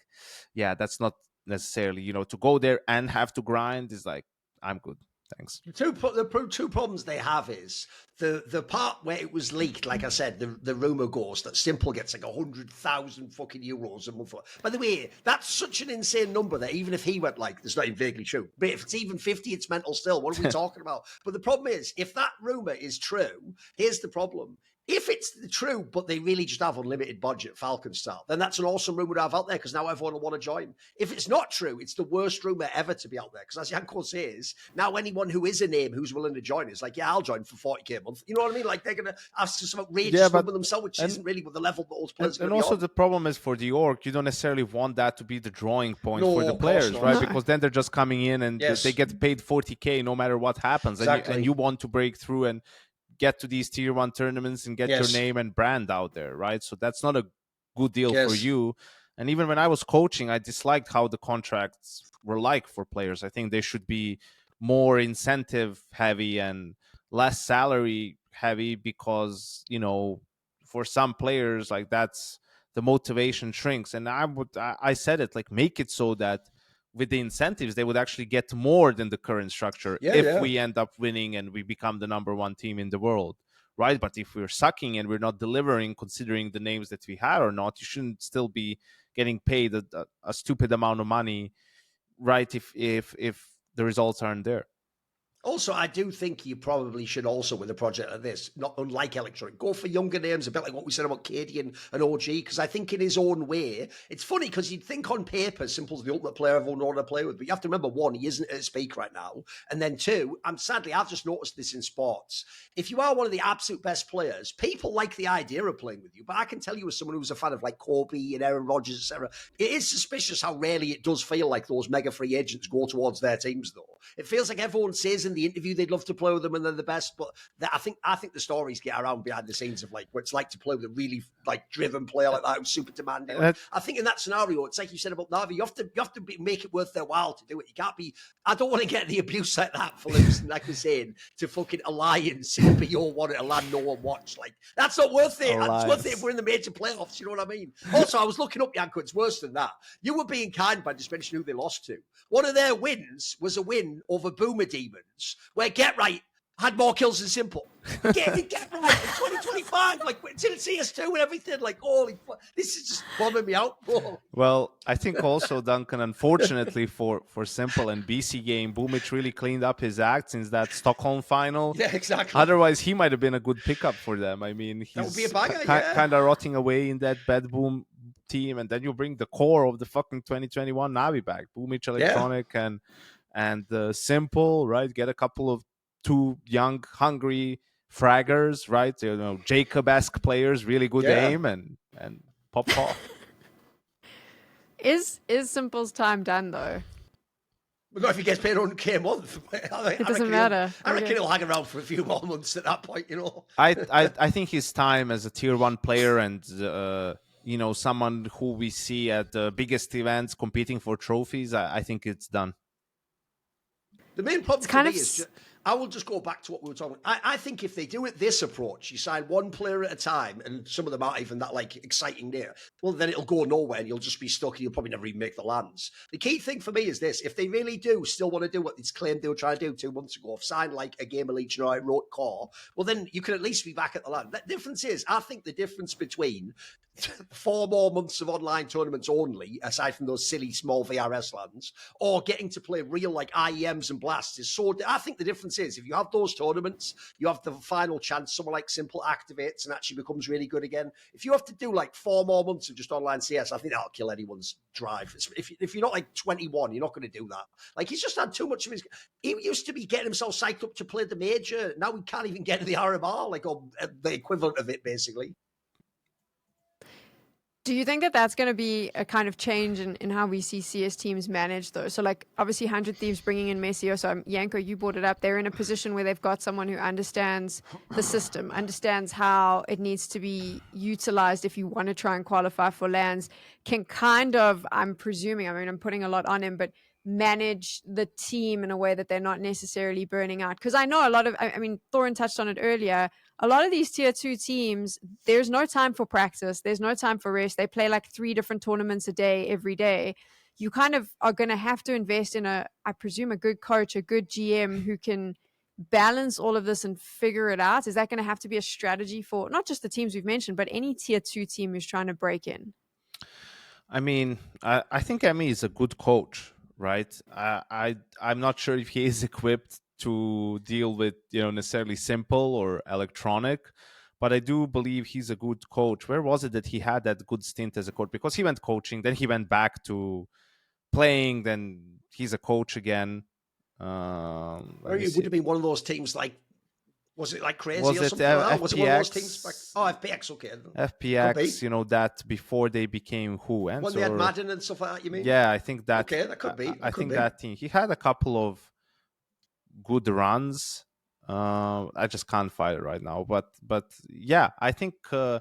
yeah, that's not necessarily, to go there and have to grind is like, I'm good. Thanks. The two problems they have is the part where it was leaked, like I said, the rumor goes that Simple gets like 100,000 fucking euros a month. By the way, that's such an insane number that even if he went like, it's not even vaguely true, but if it's even 50, it's mental still. What are we talking about? But the problem is, if that rumor is true, here's the problem. If it's true, but they really just have unlimited budget, Falcon style, then that's an awesome rumor to have out there because now everyone will want to join. If it's not true, it's the worst rumor ever to be out there because as Yanko says, now anyone who is a name who's willing to join is like, yeah, I'll join for 40k a month. You know what I mean? Like they're going to ask for some outrageous number themselves, which isn't really with the level that those players are. And also the problem is for the org, you don't necessarily want that to be the drawing point for the players, right? Because then they're just coming in and they get paid 40k no matter what happens. And you want to break through and get to these tier 1 tournaments and get your name and brand out there, right? So that's not a good deal for you. And even when I was coaching, I disliked how the contracts were like for players. I think they should be more incentive heavy and less salary heavy because, for some players, like that's the motivation shrinks. And I said it, like make it so that with the incentives, they would actually get more than the current structure if we end up winning and we become the number one team in the world, right? But if we're sucking and we're not delivering, considering the names that we had or not, you shouldn't still be getting paid a stupid amount of money, right? If the results aren't there. Also, I do think you probably should also, with a project like this, not unlike Electronic, go for younger names, a bit like what we said about Cadian and OG, because I think in his own way, it's funny because you'd think on paper, Simple's the ultimate player everyone would want to play with, but you have to remember, one, he isn't at his peak right now, and then two, I've just noticed this in sports. If you are one of the absolute best players, people like the idea of playing with you, but I can tell you as someone who's a fan of like Kobe and Aaron Rodgers, etc., it is suspicious how rarely it does feel like those mega free agents go towards their teams, though. It feels like everyone says in the interview they'd love to play with them and they're the best, but I think the stories get around behind the scenes of like what it's like to play with a really like driven player like that who's super demanding. Like, I think in that scenario, it's like you said about Navi, you have to make it worth their while to do it. You can't be. I don't want to get the abuse like that for losing, like we're saying, to fucking Alliance and be your one to land no one watch. Like that's not worth it. It's worth it if we're in the major playoffs. You know what I mean? Also, I was looking up YNk. It's worse than that. You were being kind by just mentioning who they lost to. One of their wins was a win over Boomer Demons, where Get Right had more kills than Simple. Get right in 2025, like it's in CS2 and everything. Like, holy fuck, this is just bombing me out. Whoa. Well, I think also, Duncan, unfortunately for Simple and BC game, Boomich really cleaned up his act since that Stockholm final. Yeah, exactly. Otherwise, he might have been a good pickup for them. I mean, he's kind of rotting away in that bad Boom team, and then you bring the core of the fucking 2021 Navi back, Boomich, Electronic, and Simple, right? Get a couple of two young, hungry fraggers, right? You know, Jacob-esque players, really good aim, and pop off. Is Simple's time done though? Not if he gets paid 100K a month. It doesn't matter. I reckon he'll hang around for a few more months at that point, you know. I think his time as a tier 1 player and you know, someone who we see at the biggest events competing for trophies, I think it's done. The main problem for me is I will just go back to what we were talking about. I think if they do it this approach, you sign one player at a time, and some of them aren't even that like exciting there, well, then it'll go nowhere and you'll just be stuck and you'll probably never even make the lands. The key thing for me is this: if they really do still want to do what it's claimed they were trying to do 2 months ago, sign like a Game of Legion or I wrote core, well, then you can at least be back at the land. The difference is, I think the difference between 4 more months of online tournaments only, aside from those silly small VRS lands, or getting to play real like IEMs and blasts is so. I think the difference is if you have those tournaments, you have the final chance someone like Simple activates and actually becomes really good again. If you have to do like 4 more months of just online CS, I think that'll kill anyone's drive. If you're not like 21, you're not going to do that. Like he's just had too much of his. He used to be getting himself psyched up to play the major. Now he can't even get to the RMR, like or the equivalent of it, basically. Do you think that that's going to be a kind of change in how we see CS teams managed, though? So, like, obviously, 100 Thieves bringing in Messi. So, Yanko, you brought it up. They're in a position where they've got someone who understands the system, understands how it needs to be utilized if you want to try and qualify for lands, can kind of, I'm presuming, I mean, I'm putting a lot on him, but manage the team in a way that they're not necessarily burning out. Because I know a lot of, I mean, Thorin touched on it earlier, a lot of these tier 2 teams, there's no time for practice. There's no time for rest. They play like 3 different tournaments a day, every day. You kind of are going to have to invest in I presume, a good coach, a good GM who can balance all of this and figure it out. Is that going to have to be a strategy for not just the teams we've mentioned, but any tier 2 team who's trying to break in? I mean, I think Emmy is a good coach, right? I'm not sure if he is equipped to deal with, you know, necessarily Simple or Electronic, but I do believe he's a good coach. Where was it that he had that good stint as a coach? Because he went coaching, then he went back to playing, then he's a coach again. It would have been one of those teams like, was it like crazy was or it, something like that? FPX? Was it one of those teams? Like, FPX, okay. FPX, you know, that before they became who? When they had Madden and stuff like that, you mean? Yeah, I think that. Okay, that could be. I think that team. He had a couple of good runs. I just can't find it right now, but yeah, I think can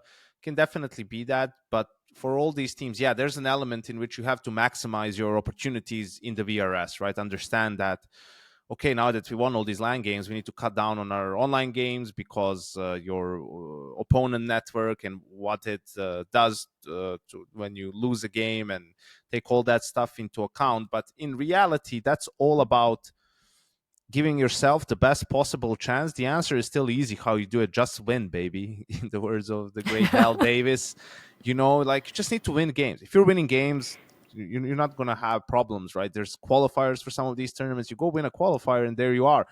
definitely be that. But for all these teams, yeah, there's an element in which you have to maximize your opportunities in the VRS, right? Understand that okay, now that we won all these LAN games, we need to cut down on our online games because your opponent network and what it does to when you lose a game, and take all that stuff into account. But in reality, that's all about giving yourself the best possible chance. The answer is still easy. How you do it: just win, baby. In the words of the great Hal Davis, you just need to win games. If you're winning games, you're not going to have problems, right? There's qualifiers for some of these tournaments. You go win a qualifier and there you are.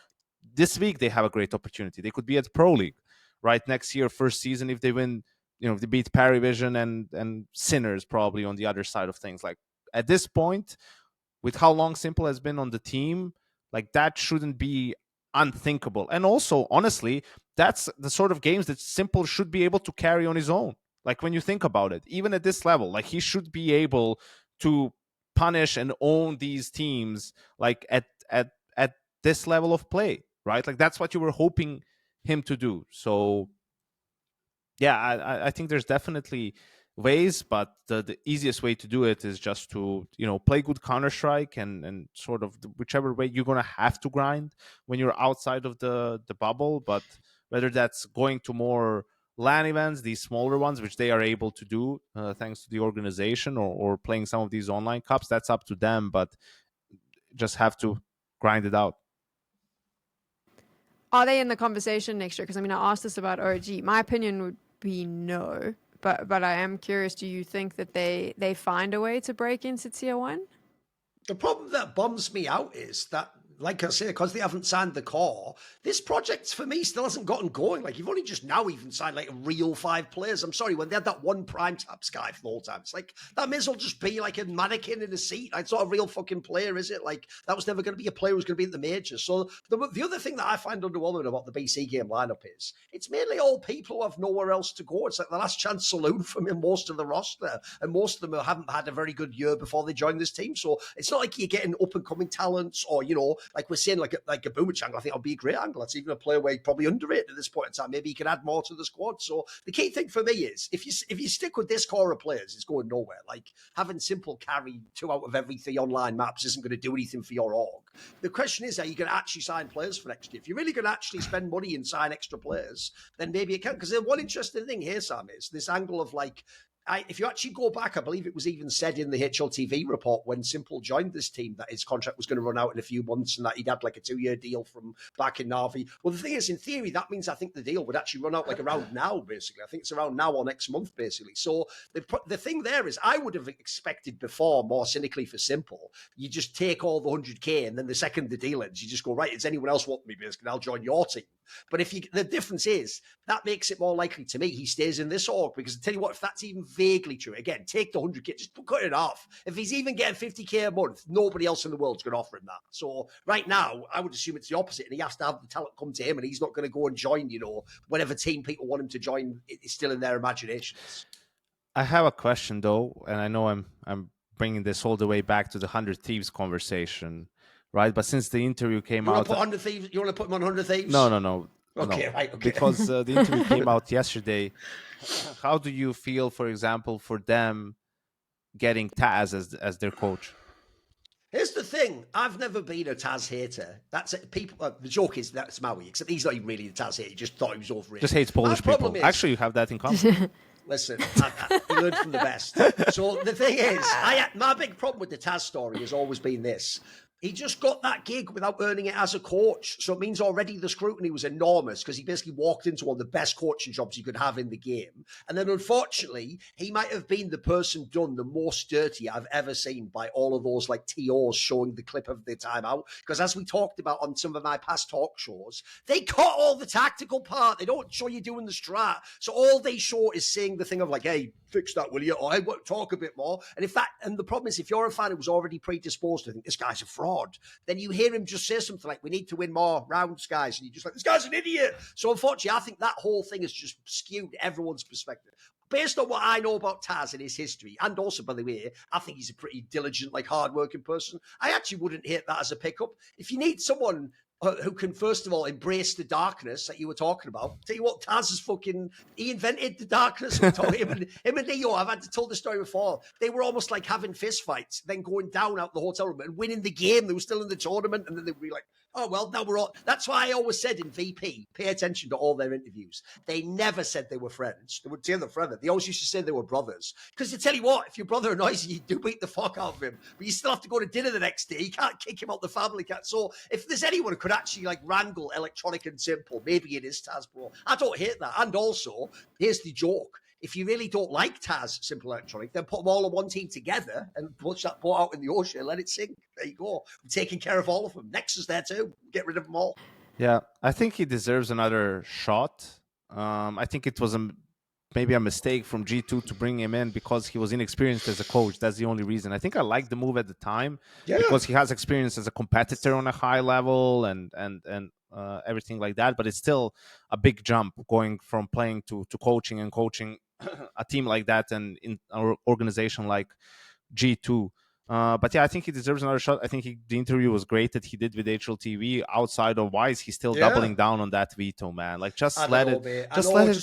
This week they have a great opportunity. They could be at Pro League, right? Next year, first season, if they win, if they beat Parivision and Sinners probably on the other side of things. Like, at this point, with how long Simple has been on the team, like, that shouldn't be unthinkable. And also, honestly, that's the sort of games that Simple should be able to carry on his own. Like, when you think about it, even at this level, like, he should be able to punish and own these teams, like, at this level of play, right? Like, that's what you were hoping him to do. So yeah, I think there's definitely ways, but the easiest way to do it is just to play good Counter-Strike and sort of whichever way you're gonna have to grind when you're outside of the bubble. But whether that's going to more LAN events, these smaller ones, which they are able to do thanks to the organization, or playing some of these online cups, that's up to them, but just have to grind it out. Are they in the conversation next year? Because I asked this about OG. My opinion would be no, but I am curious, do you think that they find a way to break into tier 1? The problem that bums me out is that, like I say, because they haven't signed the core, this project for me still hasn't gotten going. Like, you've only just now even signed like a real 5 players. I'm sorry, when they had that one prime taps guy for the whole time, it's like, that may as well just be like a mannequin in a seat. It's not a real fucking player, is it? Like, that was never going to be a player who's going to be at the majors. So the other thing that I find underwhelming about the BC game lineup is it's mainly all people who have nowhere else to go. It's like the last chance saloon from most of the roster, and most of them haven't had a very good year before they joined this team. So it's not like you're getting up and coming talents, or like we're saying, like a Boomich angle. I think I'll be a great angle. That's even a player where he's probably underrated at this point in time. Maybe he can add more to the squad. So the key thing for me is if you stick with this core of players, it's going nowhere. Like, having Simple carry 2 out of every 3 online maps isn't going to do anything for your org. The question is, are you going to actually sign players for next year? If you're really going to actually spend money and sign extra players, then maybe it can. Because the one interesting thing here, Sam, is this angle of like, if you actually go back, I believe it was even said in the HLTV report when Simple joined this team that his contract was going to run out in a few months and that he'd had like a 2-year deal from back in Navi. Well, the thing is, in theory, that means I think the deal would actually run out like around now, basically. I think it's around now or next month, basically. So the thing there is, I would have expected before, more cynically for Simple, you just take all the 100K and then the second the deal ends, you just go, right, does anyone else want me, basically? I'll join your team. But the difference is, that makes it more likely to me he stays in this org, because I tell you what, if that's even vaguely true, again, take the 100K, just cut it off. If he's even getting 50K a month, nobody else in the world's going to offer him that. So right now, I would assume it's the opposite, and he has to have the talent come to him, and he's not going to go and join, whatever team people want him to join. It's still in their imaginations. I have a question though, and I know I'm bringing this all the way back to the 100 Thieves conversation, right? But since the interview came out, you want to put him on 100 Thieves? No. Okay, no. right. Okay. Because the interview came out yesterday. How do you feel, for example, for them getting Taz as their coach? Here's the thing. I've never been a Taz hater. That's it. People. The joke is that's Maui, except he's not even really a Taz hater. He just thought he was overrated. Just hates Polish people. Actually, you have that in common. Listen, he learned from the best. So the thing is, my big problem with the Taz story has always been this. He just got that gig without earning it as a coach. So it means already the scrutiny was enormous, because he basically walked into one of the best coaching jobs you could have in the game. And then unfortunately, he might have been the person done the most dirty I've ever seen by all of those like TOs showing the clip of their timeout. Because as we talked about on some of my past talk shows, they cut all the tactical part. They don't show you doing the strat. So all they show is saying the thing of like, hey, fix that, will you? Or hey, talk a bit more. And the problem is, if you're a fan who was already predisposed to think this guy's a fraud, then you hear him just say something like, we need to win more rounds, guys. And you're just like, this guy's an idiot. So unfortunately, I think that whole thing has just skewed everyone's perspective. Based on what I know about Taz and his history, and also, by the way, I think he's a pretty diligent, like hard-working person. I actually wouldn't hate that as a pickup. If you need someone who can, first of all, embrace the darkness that you were talking about. Tell you what, Taz is he invented the darkness. Him and Neo, I've told the story before. They were almost like having fist fights, then going down out the hotel room and winning the game. They were still in the tournament, and then they'd be like, Oh, well, now we're all. That's why I always said in VP, pay attention to all their interviews. They never said they were friends. They would say they're friends. They always used to say they were brothers. Because to tell you what, if your brother annoys you, you do beat the fuck out of him. But you still have to go to dinner the next day. You can't kick him out the family. So if there's anyone who could actually like wrangle Electronic and Simple, maybe it is Taz, bro. I don't hate that. And also, here's the joke. If you really don't like Taz, Simple Electronic, then put them all on one team together and push that boat out in the ocean and let it sink. There you go. I'm taking care of all of them. Nexus there too. Get rid of them all. Yeah, I think he deserves another shot. I think it was maybe a mistake from G2 to bring him in because he was inexperienced as a coach. That's the only reason. I think I liked the move at the time because he has experience as a competitor on a high level and everything like that. But it's still a big jump going from playing to coaching and coaching a team like that and in an organization like G2. But yeah, I think he deserves another shot. I think the interview was great that he did with HLTV. Outside of Wise, he's still doubling down on that veto, man. Like, just let it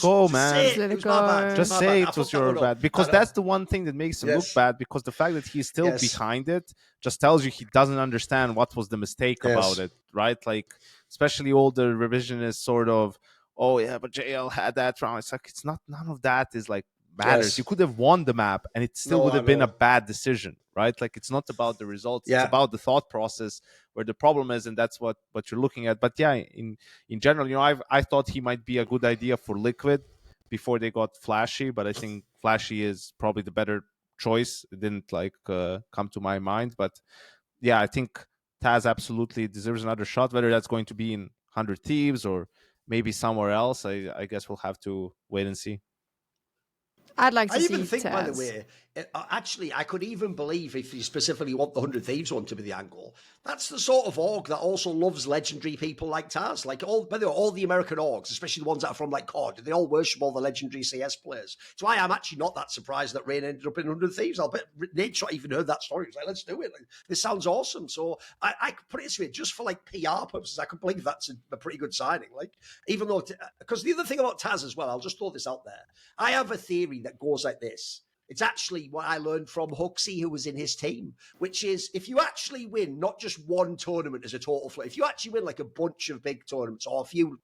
go, man. Just let it go. Just say it was your bad, because that's the one thing that makes him look bad. Because the fact that he's still behind it just tells you he doesn't understand what was the mistake about it, right? Like, especially all the revisionist sort of, oh yeah, but JL had that round. It's like, it's not. None of that is like matters. You could have won the map and it still would have been a bad decision, right? Like, it's not about the results, it's about the thought process where the problem is, and that's what you're looking at. But yeah, in general, you know, I thought he might be a good idea for Liquid before they got Flashy, but I think Flashy is probably the better choice. It didn't like come to my mind, but yeah, I think Taz absolutely deserves another shot, whether that's going to be in 100 Thieves or maybe somewhere else. I guess we'll have to wait and see. I'd like to see even think, Taz. by the way, actually, I could even believe if you specifically want the 100 Thieves one to be the angle. That's the sort of org that also loves legendary people like Taz. Like, by the way, all the American orgs, especially the ones that are from like COD, they all worship all the legendary CS players. That's why I'm actually not that surprised that Rain ended up in 100 Thieves. I'll bet Nate's not even heard that story. He was like, let's do it. Like, this sounds awesome. So I could put it this way, just for like PR purposes, I could believe that's a pretty good signing. Like, even though, because the other thing about Taz as well, I'll just throw this out there. I have a theory that goes like this. It's actually what I learned from Huxley, who was in his team, which is if you actually win not just one tournament as a total flip, if you actually win like a bunch of big tournaments or a few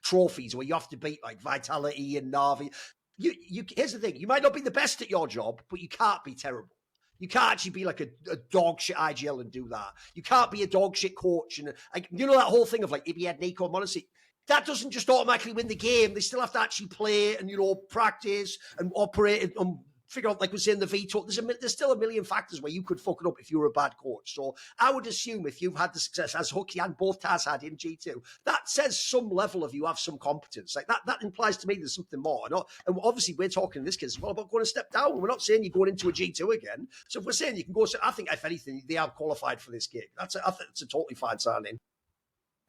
trophies where you have to beat like Vitality and Navi, here's the thing, you might not be the best at your job, but you can't be terrible. You can't actually be like a dog shit IGL and do that. You can't be a dog shit coach. And like, you know, that whole thing of like, if you had Nico Monesi, that doesn't just automatically win the game. They still have to actually play and, you know, practice and operate and figure out, like we're saying, the veto. There's still a million factors where you could fuck it up if you were a bad coach. So I would assume if you've had the success as Hooky and both Taz had in G2, that says some level of you have some competence. Like that implies to me there's something more. And obviously we're talking in this case as well about going a step down. We're not saying you're going into a G2 again. So if we're saying you can go, I think if anything, they are qualified for this gig. I think it's a totally fine signing.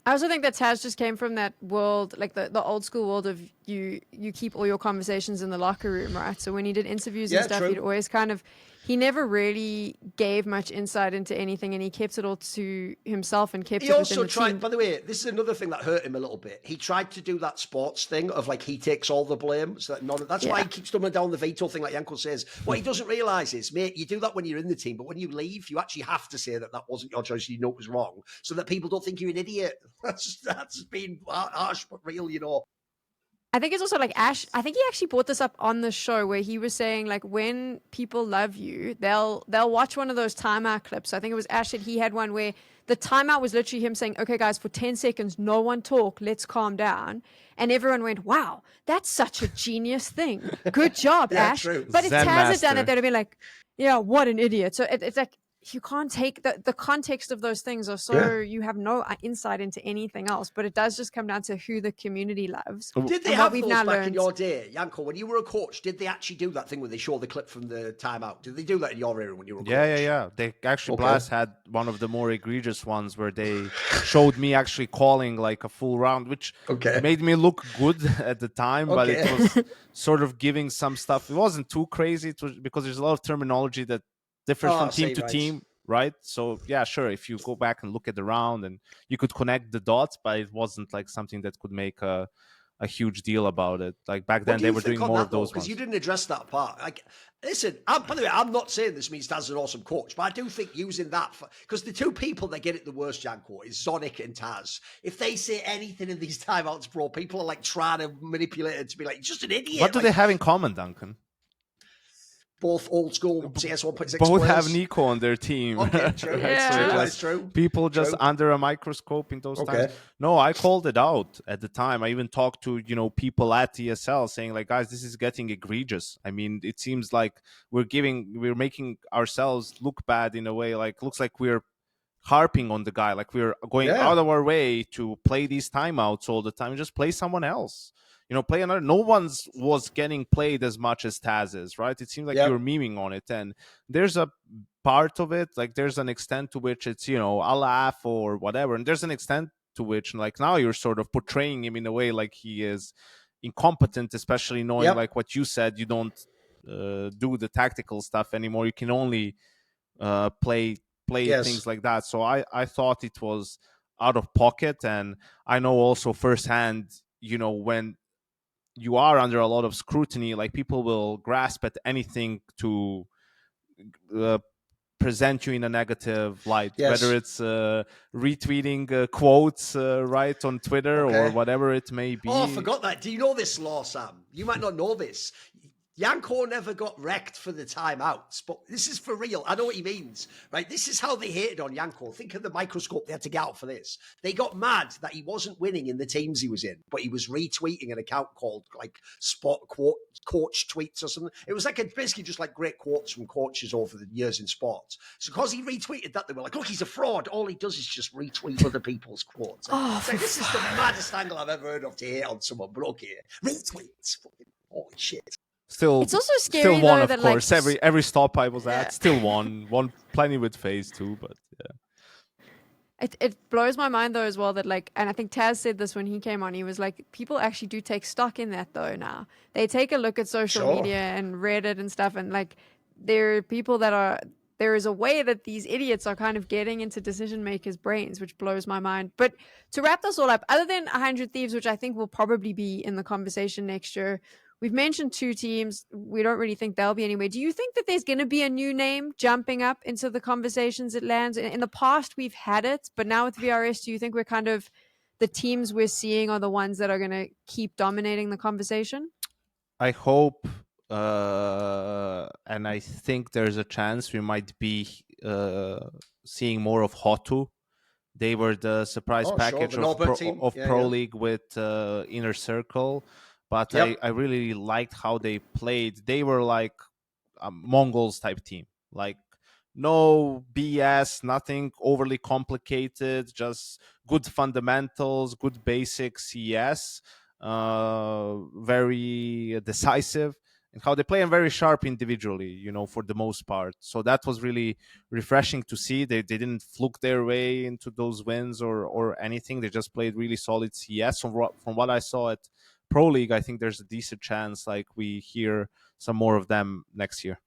I also think that Taz just came from that world, like the old school world of you keep all your conversations in the locker room, right? So when he did interviews and stuff, he'd always he never really gave much insight into anything, and he kept it all to himself and kept it within the team. He also tried, by the way, this is another thing that hurt him a little bit. He tried to do that sports thing of like he takes all the blame. So that's why he keeps stumbling down the veto thing, like Yanko says. What he doesn't realise is, mate, you do that when you're in the team, but when you leave, you actually have to say that wasn't your choice, you know it was wrong, so that people don't think you're an idiot. That's been harsh but real, you know. I think it's also like Ash. I think he actually brought this up on the show where he was saying like when people love you, they'll watch one of those timeout clips. I think it was Ash that he had one where the timeout was literally him saying, "Okay, guys, for 10 seconds, no one talk. Let's calm down." And everyone went, "Wow, that's such a genius thing. Good job, Ash." True. But if Taz had done it, they'd have been like, "Yeah, what an idiot." So it's like, you can't take the context of those things are so you have no insight into anything else, but it does just come down to who the community loves. Did they have those back in your day, Yanko, when you were a coach? Did they actually do that thing where they show the clip from the timeout? Did they do that in your era when you were a coach? Yeah. They actually, Blast had one of the more egregious ones where they showed me actually calling like a full round, which made me look good at the time, but it was sort of giving some stuff. It wasn't too crazy. It was because there's a lot of terminology that differs from team to team, right? So yeah, sure, if you go back and look at the round and you could connect the dots, but it wasn't like something that could make a a huge deal about it. Like back then, they were doing more of those ones. Because you didn't address that part. Like, listen, by the way, I'm not saying this means Taz is an awesome coach, but I do think using that because the two people that get it the worst, Janko, is YNk and Taz. If they say anything in these timeouts, bro, people are like trying to manipulate it to be like, just an idiot. What do they have in common, Duncan? Both old school CS 1.6 Both players. have Nico on their team. Okay, true. That's true. People just under a microscope in those times. No, I called it out at the time. I even talked to, people at TSL saying like, guys, this is getting egregious. I mean, it seems like we're making ourselves look bad in a way. Like, looks like we're harping on the guy. Like we're going out of our way to play these timeouts all the time. Just play someone else. Play another. No one's was getting played as much as Taz is, right? It seems like you were memeing on it, and there's a part of it, like there's an extent to which it's a laugh or whatever, and there's an extent to which like now you're sort of portraying him in a way like he is incompetent, especially knowing like what you said, you don't do the tactical stuff anymore. You can only play things like that. So I thought it was out of pocket, and I know also firsthand, when you are under a lot of scrutiny, like people will grasp at anything to present you in a negative light, whether it's retweeting quotes right on Twitter or whatever it may be. Oh, I forgot that. Do you know this law, Sam? You might not know this. Yanko never got wrecked for the timeouts, but this is for real. I know what he means, right? This is how they hated on Yanko. Think of the microscope they had to get out for this. They got mad that he wasn't winning in the teams he was in, but he was retweeting an account called like Spot Quote Coach Tweets or something. It was like basically just like great quotes from coaches over the years in sports. So because he retweeted that, they were like, look, he's a fraud. All he does is just retweet other people's quotes. This is the maddest angle I've ever heard of to hate on someone, but okay. Retweets. Holy shit. Still, it's also scary still one, though, of course. Like, every stop I was at, still one plenty with FaZe too, but It blows my mind though as well that like, and I think Taz said this when he came on, he was like, people actually do take stock in that though now. They take a look at social media and Reddit and stuff, and like there are people there is a way that these idiots are kind of getting into decision makers' brains, which blows my mind. But to wrap this all up, other than 100 Thieves, which I think will probably be in the conversation next year, we've mentioned two teams. We don't really think they'll be anywhere. Do you think that there's going to be a new name jumping up into the conversations it lands? In the past, we've had it, but now with VRS, do you think we're kind of the teams we're seeing are the ones that are going to keep dominating the conversation? I hope, and I think there's a chance we might be seeing more of Hotu. They were the surprise package of Pro League with Inner Circle. But I really liked how they played. They were like a Mongols type team. Like no BS, nothing overly complicated, just good fundamentals, good basic CS, very decisive. And how they play and very sharp individually, for the most part. So that was really refreshing to see. They didn't fluke their way into those wins or anything. They just played really solid CS. From what I saw at Pro League, I think there's a decent chance like we hear some more of them next year.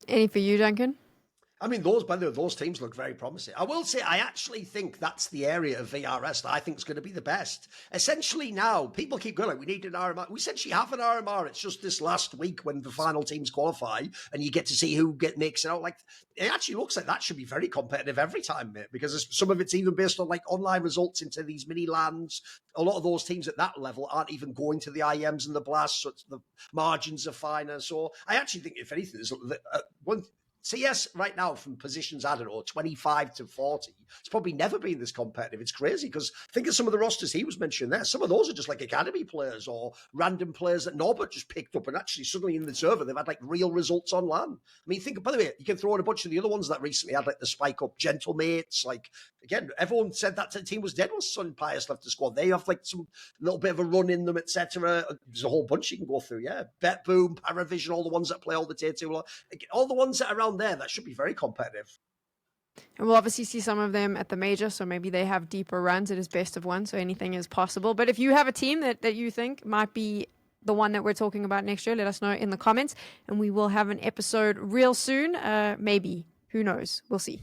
Any for you, Duncan? I mean, those teams look very promising. I will say, I actually think that's the area of VRS that I think is going to be the best. Essentially now, people keep going, like, we need an RMR. We essentially have an RMR. It's just this last week when the final teams qualify and you get to see who makes it out. Like, it actually looks like that should be very competitive every time, mate, because some of it's even based on, like, online results into these mini-lands. A lot of those teams at that level aren't even going to the IEMs and the blasts, so the margins are finer. So I actually think, if anything, there's one... CS right now from positions, I don't know, 25 to 40. It's probably never been this competitive. It's crazy because think of some of the rosters he was mentioning there. Some of those are just like academy players or random players that Norbert just picked up and actually suddenly in the server, they've had like real results on LAN. I mean, by the way, you can throw in a bunch of the other ones that recently had like the spike up Gentlemates. Like, again, everyone said that the team was dead when Sun Pius left the squad. They have like some little bit of a run in them, etc. There's a whole bunch you can go through, yeah. Bet Boom, Paravision, all the ones that play all the tier 2, all the ones that are around there, that should be very competitive. And we'll obviously see some of them at the major, so maybe they have deeper runs. It is best of one, so anything is possible. But if you have a team that you think might be the one that we're talking about next year, let us know in the comments, and we will have an episode real soon. Maybe. Who knows? We'll see.